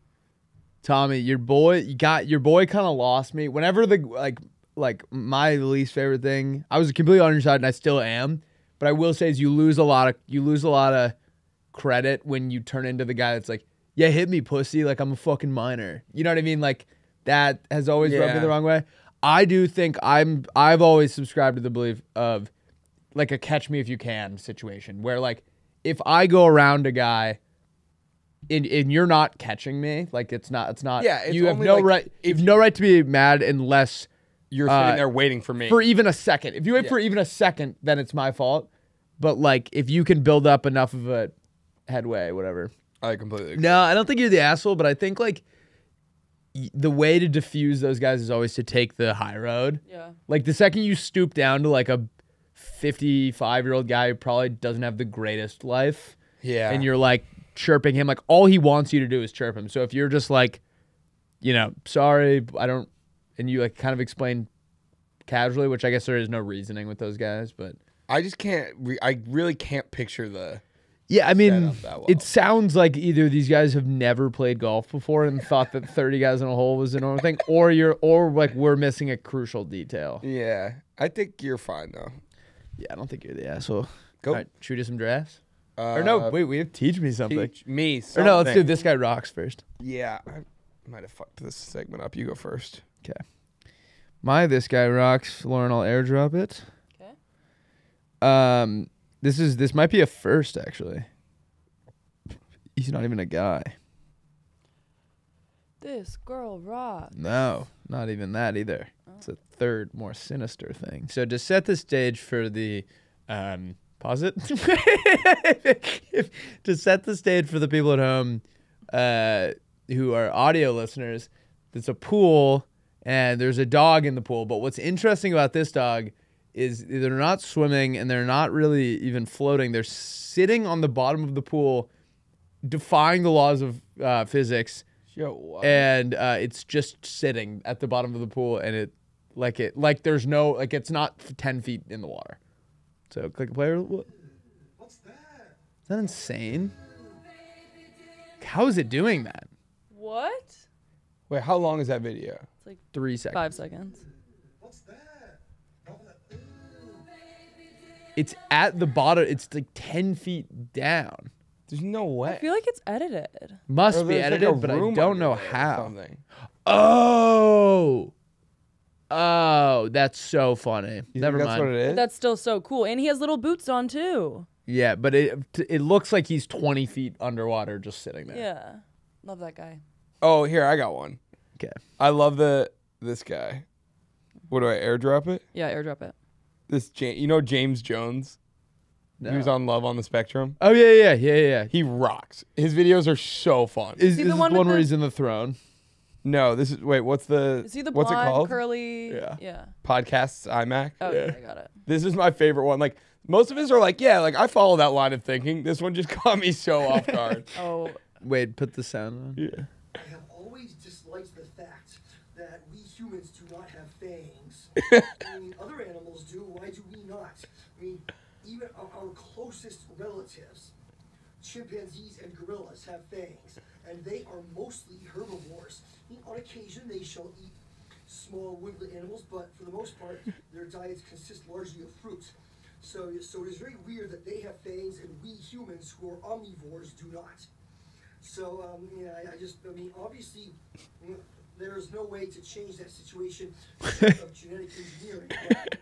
your boy kind of lost me. Whenever like my least favorite thing, I was completely on your side and I still am, but I will say is you lose a lot of credit when you turn into the guy that's like, yeah, hit me, pussy, like I'm a fucking minor. You know what I mean? Like that has always rubbed me the wrong way. I do think I've always subscribed to the belief of like a catch me if you can situation where like if I go around a guy and you're not catching me, like it's not Yeah, it's you have only no like right you've no right to be mad unless You're sitting there waiting for me. for even a second. If you wait for even a second, then it's my fault. But like if you can build up enough of a headway, whatever. I completely agree. No, I don't think you're the asshole, but I think like the way to diffuse those guys is always to take the high road. yeah. Like the second you stoop down to like a 55-year-old guy who probably doesn't have the greatest life, Yeah. and you're like chirping him, like all he wants you to do is chirp him. So if you're just like, you know, sorry, I don't, and you like kind of explain casually, which I guess there is no reasoning with those guys, but I just can't. I really can't picture the. yeah, I mean, up that well. it sounds like either these guys have never played golf before and thought that 30 guys in a hole was a normal thing, or like we're missing a crucial detail. Yeah, I think you're fine though. Yeah, I don't think you're the asshole. Go. All right, shoot us some drafts. Or no, wait, we have to teach me something. Teach me Or something. no, let's do this guy rocks first. Yeah, I might have fucked this segment up. You go first. Okay. This guy rocks. Lauren, I'll airdrop it. Okay. This might be a first actually. He's not even a guy. This girl rocks. No, not even that either. It's a third, more sinister thing. So to set the stage for the, pause it. To set the stage for the people at home, who are audio listeners, there's a pool and there's a dog in the pool. But what's interesting about this dog is they're not swimming and they're not really even floating. They're sitting on the bottom of the pool, defying the laws of physics. Yo, what? And it's just sitting at the bottom of the pool, and there's no, like it's not 10 feet in the water. So click a player. What's that? Is that insane? How is it doing that? What? Wait, how long is that video? It's like 3 seconds. 5 seconds. What's that? It's at the bottom. It's like 10 feet down. There's no way. I feel like it's edited. Must Or be there's like edited, a but I room don't under know there or how. something. Oh, Oh, that's so funny. You Never think mind. that's what it is? But that's still so cool. And he has little boots on too. Yeah, but it looks like he's 20 feet underwater just sitting there. Yeah. Love that guy. Oh, here, I got one. Okay. I love this guy. What do I airdrop it? Yeah, airdrop it. You know James Jones? No. He was on Love on the Spectrum. Oh, yeah. He rocks. His videos are so fun. Is he this the the one one with where the- he's in the throne? No, this is what's Is he the what's it blonde, called? curly? Yeah. Yeah. Podcasts iMac. Oh, yeah, I got it. This is my favorite one. Like most of his are like, yeah, like I follow that line of thinking. This one just caught me so off guard. Oh, Wait, put the sound on. Yeah. I have always disliked the fact that we humans do not have fangs. I mean, other animals do. Why do we not? I mean, even our closest relatives, chimpanzees and gorillas, have fangs, and they are mostly herbivores. I mean, on occasion, they shall eat small woodland animals, but for the most part, their diets consist largely of fruit. So it is very weird that they have fangs and we humans, who are omnivores, do not. So, I mean, obviously, there is no way to change that situation of genetic engineering. But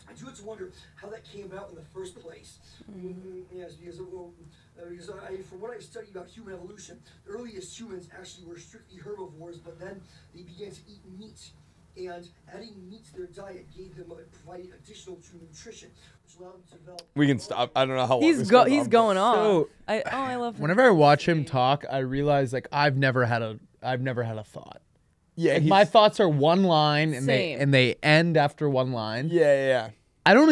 I do have to wonder how that came about in the first place. Yes, because from what I've studied about human evolution, the earliest humans actually were strictly herbivores, but then they began to eat meat. And adding meat to their diet gave them provided additional nutrition, which allowed them to develop. We can stop. I don't know how long he's this goes he's on, going on. So- I love him. Whenever I watch him talk, I realize like I've never had a thought. Yeah, Like, he's- my thoughts are one line and Same. they end after one line. yeah. I don't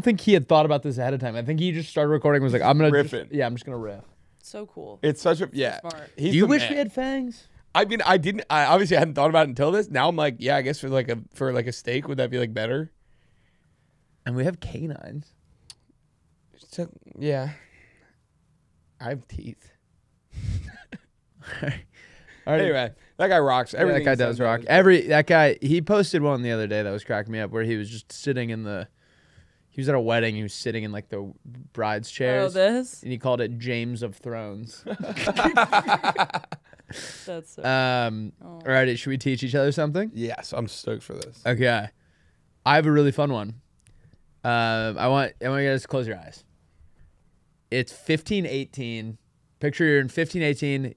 think he had thought about this ahead of time. I think he just started recording and was like, I'm just gonna riff. So cool. It's such a smart. He's Do you the wish man. we had fangs? I mean, I didn't. I obviously hadn't thought about it until this. Now I'm like, yeah, I guess for like a steak, would that be like better? And we have canines. So, yeah. I have teeth. All right. Anyway, that guy rocks. Yeah, Everything that guy he does says rock. is- That guy, he posted one the other day that was cracking me up where he was just sitting he was at a wedding, he was sitting in like the bride's Oh, chairs. this? And he called it James of Thrones. That's so All right, should we teach each other something? Yes, I'm stoked for this. Okay. I have a really fun one. I want you guys to close your eyes. It's 1518. Picture you're in 1518.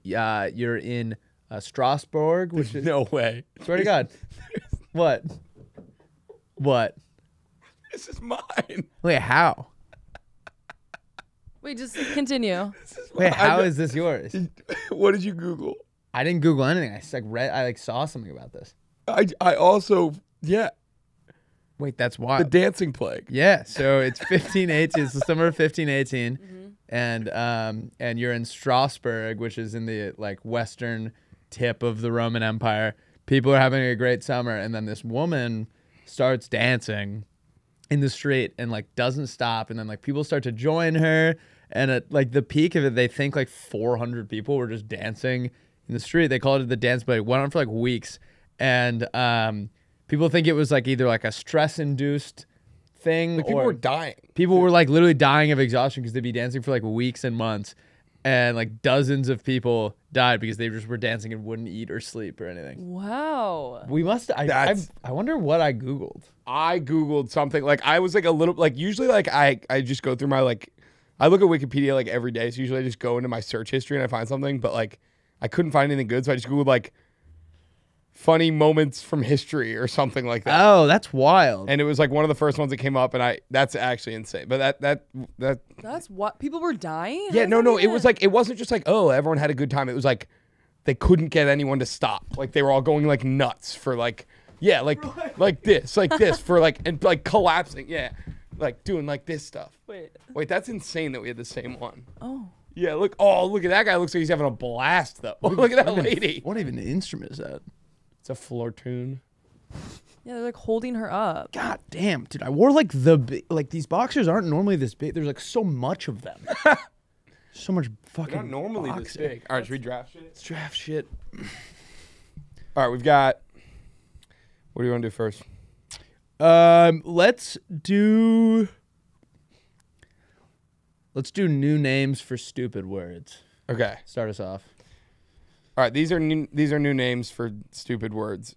You're in Strasbourg, which is No way. swear to God. What? What? This is mine. Wait, how? Wait, just continue. Wait, how is this yours? What did you Google? I didn't Google anything. I just I saw something about this. I also Wait, that's the wild. dancing plague. Yeah, so it's 1518. It's the summer of 1518, and you're in Strasbourg, which is in the like western tip of the Roman Empire. People are having a great summer, and then this woman starts dancing in the street and like doesn't stop, and then like people start to join her, and at like the peak of it, they think like 400 people were just dancing in the street. They called it the dance play. It went on for like weeks, and people think it was like either like a stress-induced thing, Like people or were dying. people were like literally dying of exhaustion because they'd be dancing for like weeks and months, and like dozens of people died because they just were dancing and wouldn't eat or sleep or anything. Wow. We must. I wonder what I googled. I Googled something like I was like a little like usually like I just go through my like I look at Wikipedia like every day. So usually I just go into my search history and I find something, but like I couldn't find anything good, so I just Googled like funny moments from history or something like that. Oh, that's wild. And it was like one of the first ones that came up, and that's actually insane. But that That's what people were dying? yeah, How's no, that it was even- like it wasn't just like, oh, everyone had a good time. It was like they couldn't get anyone to stop. Like they were all going like nuts for like like this for like and like collapsing. Yeah. Like doing like this stuff. Wait, that's insane that we had the same one. Oh. Yeah, look at that guy. Looks like he's having a blast though. Look at that lady. What even instrument is that? It's a floor tune. Yeah, they're like holding her up. God damn, dude! I wore like like these boxers aren't normally this big. There's like so much of them. So much fucking. Not normally this boxing. big. All right, should we draft shit? Let's draft shit. All right, we've got. What do you want to do first? Let's do new names for stupid words. Okay. Start us off. All right, these are new names for stupid words.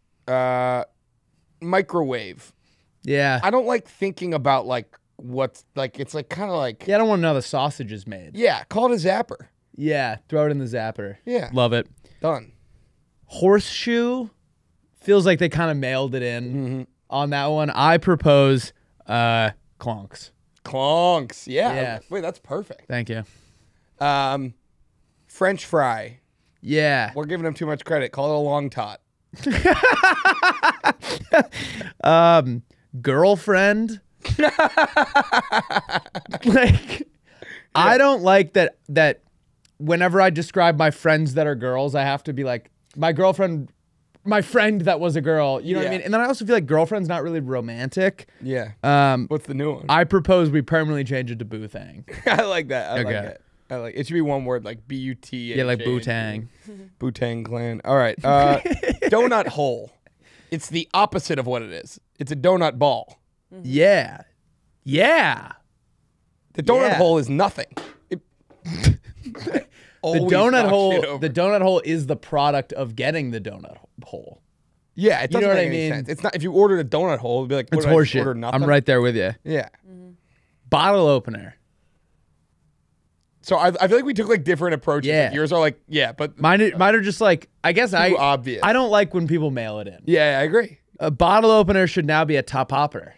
microwave. Yeah. I don't like thinking about like what's like. It's like kind of like Yeah, I don't want to know how the sausage is made. yeah. Call it a zapper. Yeah, throw it in the zapper. Yeah. Love it. Done. Horseshoe feels like they kind of mailed it in on that one. I propose clonks. Clonks. Yeah. Yeah. Wait, that's perfect. Thank you. French fry. Yeah. We're giving them too much credit. Call it a long tot. Girlfriend. Like, I don't like that whenever I describe my friends that are girls, I have to be like, my girlfriend, my friend that was a girl. You know what I Yeah. mean? And then I also feel like girlfriend's not really romantic. Yeah. What's the new one? I propose we permanently change it to boo-thang. I like that. I like Okay. that. I like it. Should be one word like B-U-T. Yeah, like boo-tang. Boo-tang clan. All right. Donut hole. It's the opposite of what it is. It's a donut ball. Yeah. Yeah. The donut Yeah. hole is nothing. It The always donut knocks hole. shit over. The donut hole is the product of getting the donut hole. Yeah, it You know doesn't what make I any mean? sense. It's not if you ordered a donut hole, it'd be like It's what, did I just horseshit. order nothing? I'm right there with you. Yeah. Bottle opener. So I feel like we took like different approaches. Yeah. Like, yours are like but Mine are just like, I guess too obvious. I don't like when people mail it in. Yeah, I agree. A bottle opener should now be a top hopper.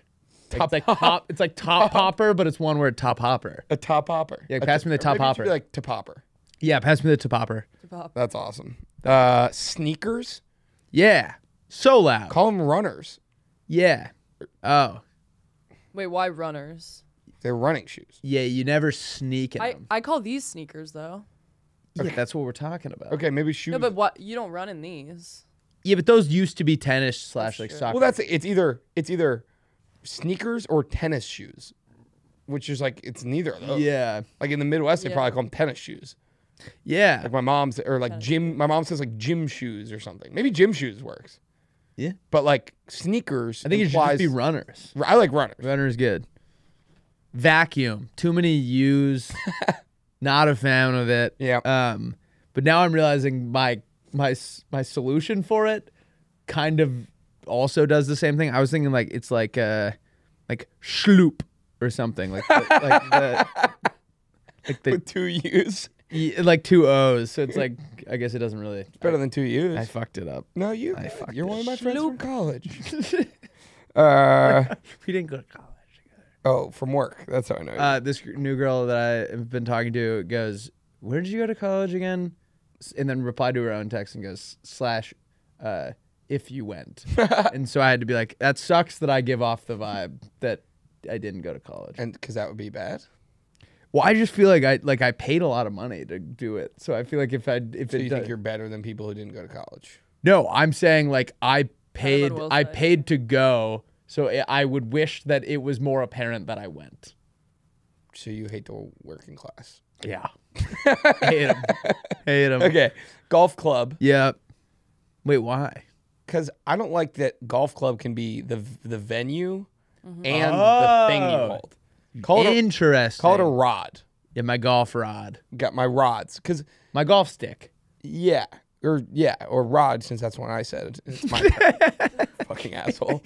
Top It's like top hopper, but it's one word, top hopper. A top hopper. Yeah, pass me the top maybe it should hopper. be like top hopper. Yeah, pass me the top hopper. That's awesome. Sneakers. Yeah. So loud. Call them runners. Yeah. Oh. Wait, why runners? They're running shoes. Yeah, you never sneak in them. I call these sneakers though. Yeah, that's what we're talking about. Okay, maybe shoes. No, but what you don't run in these. Yeah, but those used to be tennis / like true. soccer. Well, it's either sneakers or tennis shoes, which is like it's neither of those. Yeah. Like in the Midwest, they Yeah. probably call them tennis shoes. Yeah. Like my mom's or like gym. My mom says like gym shoes or something. Maybe gym shoes works. Yeah. But like sneakers, I think it should just be runners. I like runners. Runner's good. Vacuum. Too many U's. Not a fan of it. Yeah. But now I'm realizing my solution for it kind of also does the same thing. I was thinking like it's like schloop or something like the With 2 U's. like 2 O's. So it's like I guess it doesn't really. Better than 2 U's. I fucked it up. No, I fucked you're it. one of my friends from college. We didn't go to college. Oh, from work. That's how I know you. This new girl that I have been talking to goes, "Where did you go to college again?" And then replied to her own text and goes / if you went. And so I had to be like, that sucks that I give off the vibe that I didn't go to college. And because that would be bad. Well, I just feel like I paid a lot of money to do it. So I feel like if So it you does, think you're better than people who didn't go to college? no, I'm saying like I paid will I say. paid to go. So I would wish that it was more apparent that I went. So you hate the working class. Yeah. Hate him. Hate him. Okay, golf club. Yeah. Wait, why? Because I don't like that golf club can be the venue and Oh. the thing you hold. Call it Interesting. a rod. Yeah, my golf rod. Got my rods. Because My golf stick. or rod, since that's what I said. It's my turn. Fucking asshole.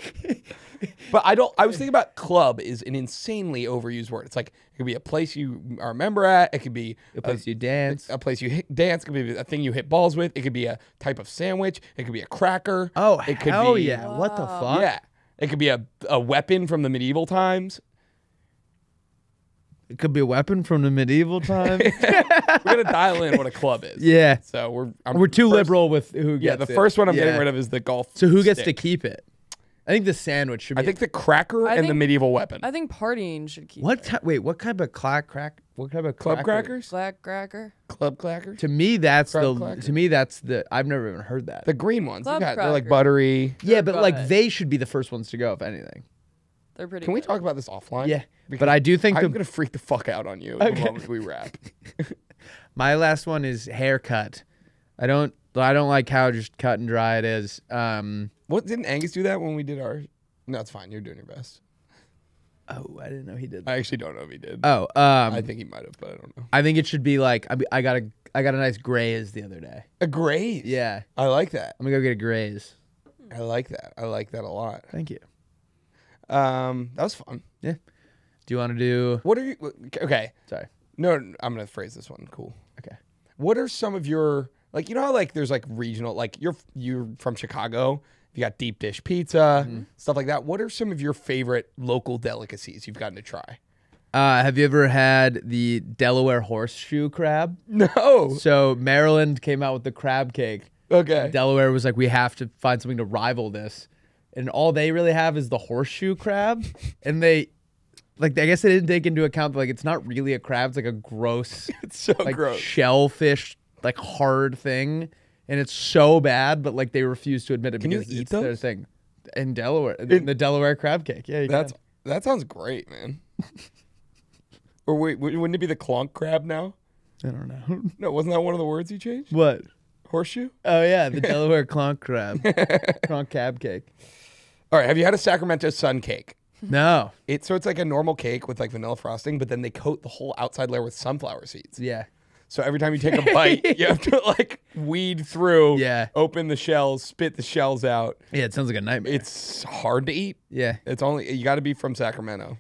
But I was thinking about club is an insanely overused word. It's like it could be a place you are a member at. It could be A place you dance. a place you dance. It could be a thing you hit balls with. It could be a type of sandwich. It could be a cracker. Oh, it could hell be, yeah. What the fuck? Yeah. It could be a weapon from the medieval times. It could be a weapon from the medieval time. We're gonna dial in what a club is. Yeah. So We're too first- liberal with who gets Yeah, the it. first one I'm Yeah. getting rid of is the golf. So who gets to stick. keep it? I think the sandwich should be. I think the cracker I and the think- medieval weapon. I think partying should keep what? it. Wait, what kind of crack? What kind of Club cracker? crackers? Black cracker. Club crackers? To me, that's Crab the. cracker? To me, that's the. I've never even heard that. The green ones. Club They're like cracker. buttery. Yeah, but like But- they should be the first ones to go, if anything. They're pretty Can we good. talk about this offline? Yeah, Because but I do think I'm gonna freak the fuck out on you the moment we wrap. my last one is haircut. I don't like how just cut and dry it is. What didn't Angus do that when we did ours? No, it's fine. You're doing your best. Oh, I didn't know he did I that. actually don't know if he did. Oh, I think he might have, but I don't know. I think it should be like I got a nice graze the other day. A graze. Yeah, I like that. I'm gonna go get a graze. I like that. I like that a lot. Thank you. That was fun. Yeah. Do you want to do? What are you? Okay. Sorry. No, I'm gonna phrase this one. Cool. Okay. What are some of your like? You know how like there's like regional like you're from Chicago. You got deep dish pizza, stuff like that. What are some of your favorite local delicacies you've gotten to try? Have you ever had the Delaware horseshoe crab? No. So Maryland came out with the crab cake. Okay. Delaware was like, we have to find something to rival this. And all they really have is the horseshoe crab. And they, like, I guess they didn't take into account that, like, it's not really a crab. It's like a gross, It's so like, gross. shellfish, like, hard thing. And it's so bad, but, like, they refuse to admit it Can you because eat it's their those? thing. In Delaware, in the Delaware crab cake. Yeah, you That sounds great, man. Or wait, wouldn't it be the clunk crab now? can. I don't know. No, wasn't that one of the words you changed? What? Horseshoe? Oh, yeah, the Delaware clonk crab. Clonk crab cake. All right, have you had a Sacramento sun cake? No. So it's like a normal cake with like vanilla frosting, but then they coat the whole outside layer with sunflower seeds. Yeah. So every time you take a bite, you have to like weed through, Yeah. open the shells, spit the shells out. Yeah, it sounds like a nightmare. It's hard to eat. Yeah. It's only you got to be from Sacramento.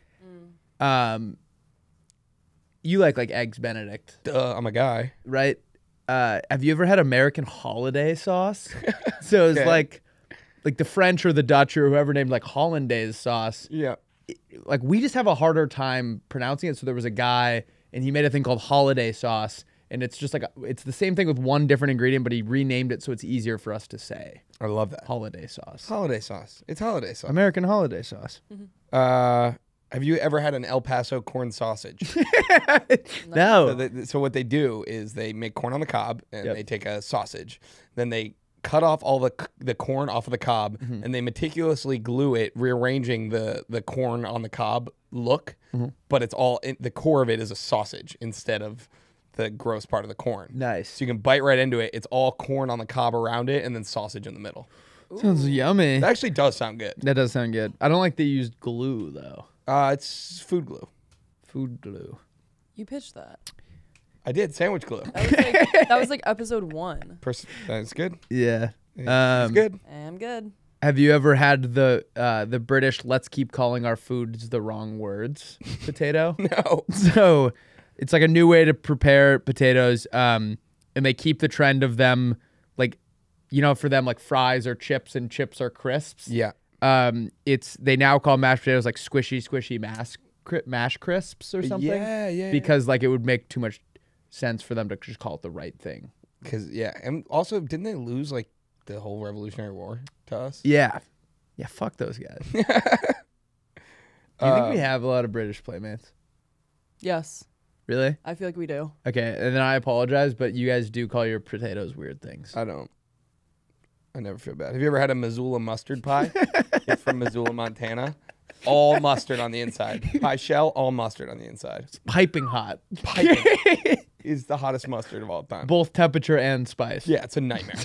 You like Eggs Benedict, Duh, I'm a guy. right? Have you ever had American holiday sauce? So it's Okay. like the French or the Dutch or whoever named like hollandaise sauce. Yeah. Like we just have a harder time pronouncing it. So there was a guy and he made a thing called holiday sauce. And it's just like, it's the same thing with one different ingredient, but he renamed it so it's easier for us to say. I love that. Holiday sauce. Holiday sauce. It's holiday sauce. American holiday sauce. Have you ever had an El Paso corn sausage? No. So what they do is they make corn on the cob and Yep. they take a sausage. Then they cut off all the corn off of the cob and they meticulously glue it, rearranging the corn on the cob look. But it's all the core of it is a sausage instead of the gross part of the corn. Nice. So you can bite right into it. It's all corn on the cob around it and then sausage in the middle. Sounds yummy. That actually does sound good. That does sound good. I don't like they used glue though. It's food glue. Food glue. You pitched that. I did sandwich glue. That was like episode 1. That's good. Yeah. It's good. I'm good. Have you ever had the British "let's keep calling our foods the wrong words" potato? No. So it's like a new way to prepare potatoes, and they keep the trend of them like, for them like fries or chips and chips are crisps. Yeah. They now call mashed potatoes like squishy mash crisps or something. Yeah. Because like it would make too much sense for them to just call it the right thing. Because and also didn't they lose like the whole Revolutionary War to us? Yeah. Yeah, fuck those guys. Do you think we have a lot of British playmates? Yes, Really? I feel like we do. Okay, and then I apologize, but you guys do call your potatoes weird things. I don't. I never feel bad. Have you ever had a Missoula mustard pie? It's from Missoula, Montana. All mustard on the inside. Pie shell, all mustard on the inside. Piping hot. Piping is the hottest mustard of all time. Both temperature and spice. Yeah, it's a nightmare.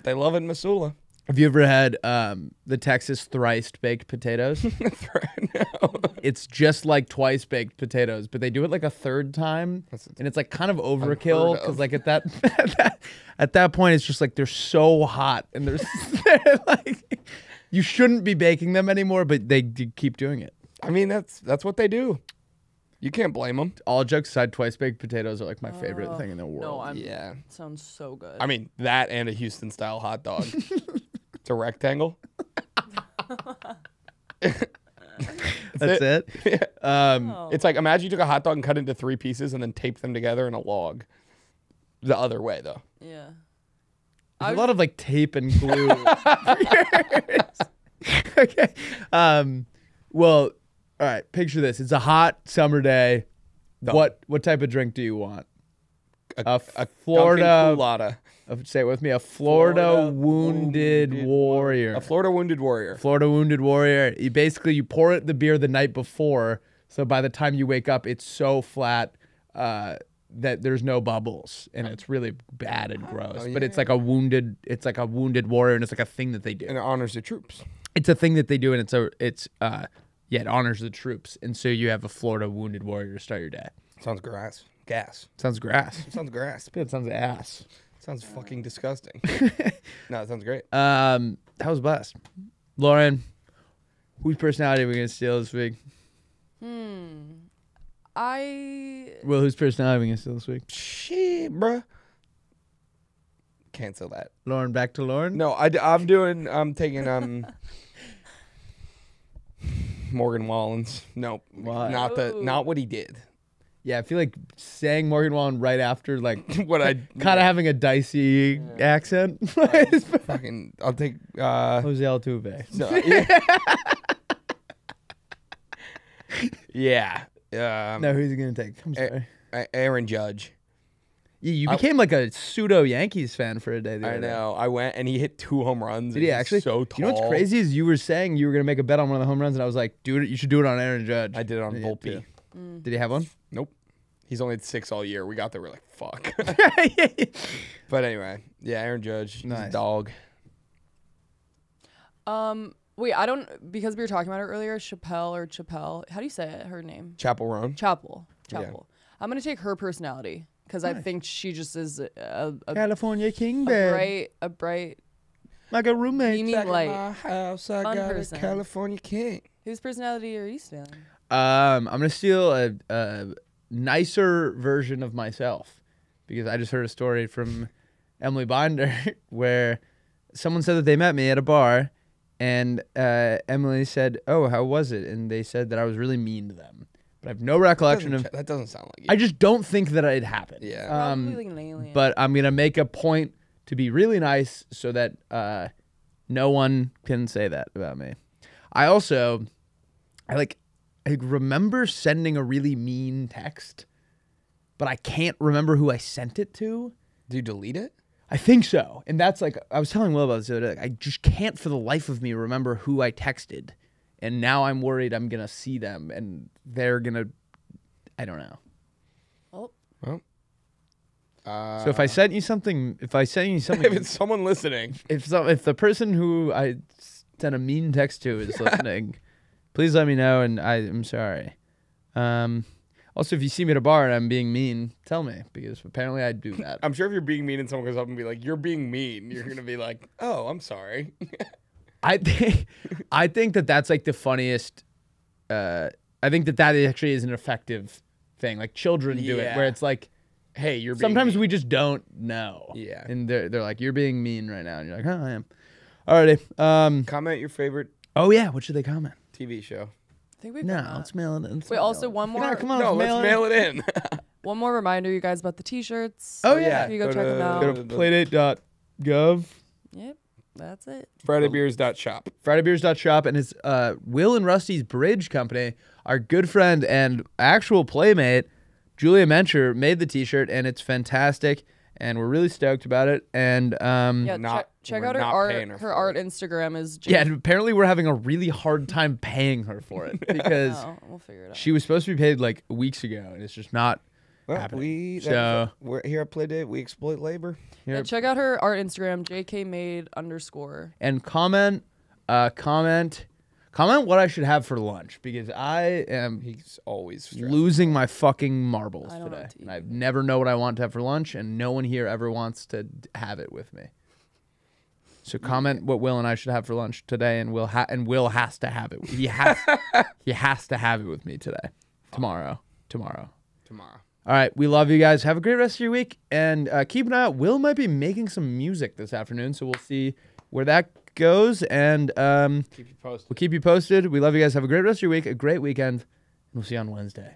They love it in Missoula. Have you ever had the Texas thrice baked potatoes? No. It's just like twice baked potatoes, but they do it like a third time, and it's like kind of overkill because like at that point it's just like they're so hot and they're like you shouldn't be baking them anymore, but they keep doing it. I mean, that's what they do. You can't blame them. All jokes aside, twice baked potatoes are like my favorite thing in the world. Yeah. Sounds so good. I mean, that and a Houston style hot dog. It's a rectangle. That's it. It's like imagine you took a hot dog and cut it into 3 pieces and then taped them together in a log. The other way though. Yeah. There's a lot of like tape and glue. Okay. Well, all right. Picture this. It's a hot summer day. No. What type of drink do you want? A Florida. Dunkin' Coolada. Say it with me. A Florida wounded warrior. A Florida wounded warrior. Florida wounded warrior. You pour it the beer the night before, so by the time you wake up, it's so flat that there's no bubbles, and it's really bad and gross. But it's like a wounded warrior, and it's like a thing that they do. And it honors the troops. It's a thing that they do, and it honors the troops, and so you have a Florida wounded warrior to start your day. Sounds grass. Gas. Sounds grass. Sounds grass. It sounds ass. Sounds fucking disgusting. No, it sounds great. That was a blast. Lauren, whose personality are we gonna steal this week? Well, whose personality are we gonna steal this week? Shit, bruh. Cancel that. Lauren, back to Lauren. No, I'm taking Morgan Wallens. Nope. Why? Not what he did. Yeah, I feel like saying Morgan Wallen right after, like, What I kind of having a dicey accent. fucking I'll take Jose Altuve. yeah. No, who's he gonna take? I'm sorry. Aaron Judge. Yeah, you became like a pseudo Yankees fan for a day. I know. I went and he hit 2 home runs. Did he actually? So tall. You know what's crazy is you were saying you were gonna make a bet on one of the home runs, and I was like, dude, you should do it on Aaron Judge. I did it on And Volpe. Did he have one? Nope. He's only had 6 all year. We got there. We're like, fuck. But anyway, yeah, Aaron Judge. He's Nice. a dog. Wait, I don't, because we were talking about her earlier, Chappelle. How do you say it? Her name? Chapel Roan. Chapel. Yeah. I'm gonna take her personality because I think she just is a California King Bear. bright. Like a roommate. Beaming Back in light. my house, I Fun got person. a California king. Whose personality are you stealing? I'm gonna steal a nicer version of myself because I just heard a story from Emily Binder where someone said that they met me at a bar, and Emily said, "Oh, how was it?" And they said that I was really mean to them, but I have no recollection of. That doesn't sound like you. I just don't think that it happened. Yeah. Probably like an alien. But I'm gonna make a point to be really nice so that no one can say that about me. I remember sending a really mean text, but I can't remember who I sent it to. Do you delete it? I think so. And that's like, I was telling Will about this the other day. I just can't for the life of me remember who I texted. And now I'm worried I'm going to see them and they're going to, I don't know. Well. So if I sent you something, if it's someone listening, if the person who I sent a mean text to is listening, please let me know, and I'm sorry. Also, if you see me at a bar and I'm being mean, tell me, because apparently I do that. I'm sure if you're being mean and someone goes up and be like, "You're being mean," you're gonna be like, "Oh, I'm sorry." I think that that's like the funniest. I think that actually is an effective thing. Like children do it, where it's like, "Hey, you're." Being sometimes mean. we just don't know. Yeah. And they're like, "You're being mean right now," and you're like, "Oh, I am." Alrighty. Comment your favorite Oh yeah. What should they comment? TV show. I think we've No, done that. let's mail it in. Wait, also one more. Yeah, come on, No, let's mail it in. One more reminder, you guys, about the t-shirts. Oh, yeah. If you go Go check them to- out. Go to playdate.gov. Yep, that's it. FridayBeers.shop. FridayBeers.shop, and it's Will and Rusty's Bridge Company. Our good friend and actual playmate, Julia Mencher, made the t-shirt, and it's fantastic, and we're really stoked about it. And Yeah, check we're out her not art. paying her Her for art it. Instagram is yeah, and apparently we're having a really hard time paying her for it because No, we'll figure it out. she was supposed to be paid like weeks ago, and it's just not Well, happening. So we're here at Playdate. We exploit labor. Yeah, check out her art Instagram, jkmade_. and comment what I should have for lunch because I am He's always stressed. losing my fucking marbles I don't know today. what to And eat. I never know what I want to have for lunch, and no one here ever wants to have it with me. So comment what Will and I should have for lunch today, and Will has to have it. He has to have it with me today, tomorrow. All right, we love you guys. Have a great rest of your week, and keep an eye out. Will might be making some music this afternoon, so we'll see where that goes, and Keep you posted. we'll keep you posted. We love you guys. Have a great rest of your week, a great weekend, and we'll see you on Wednesday.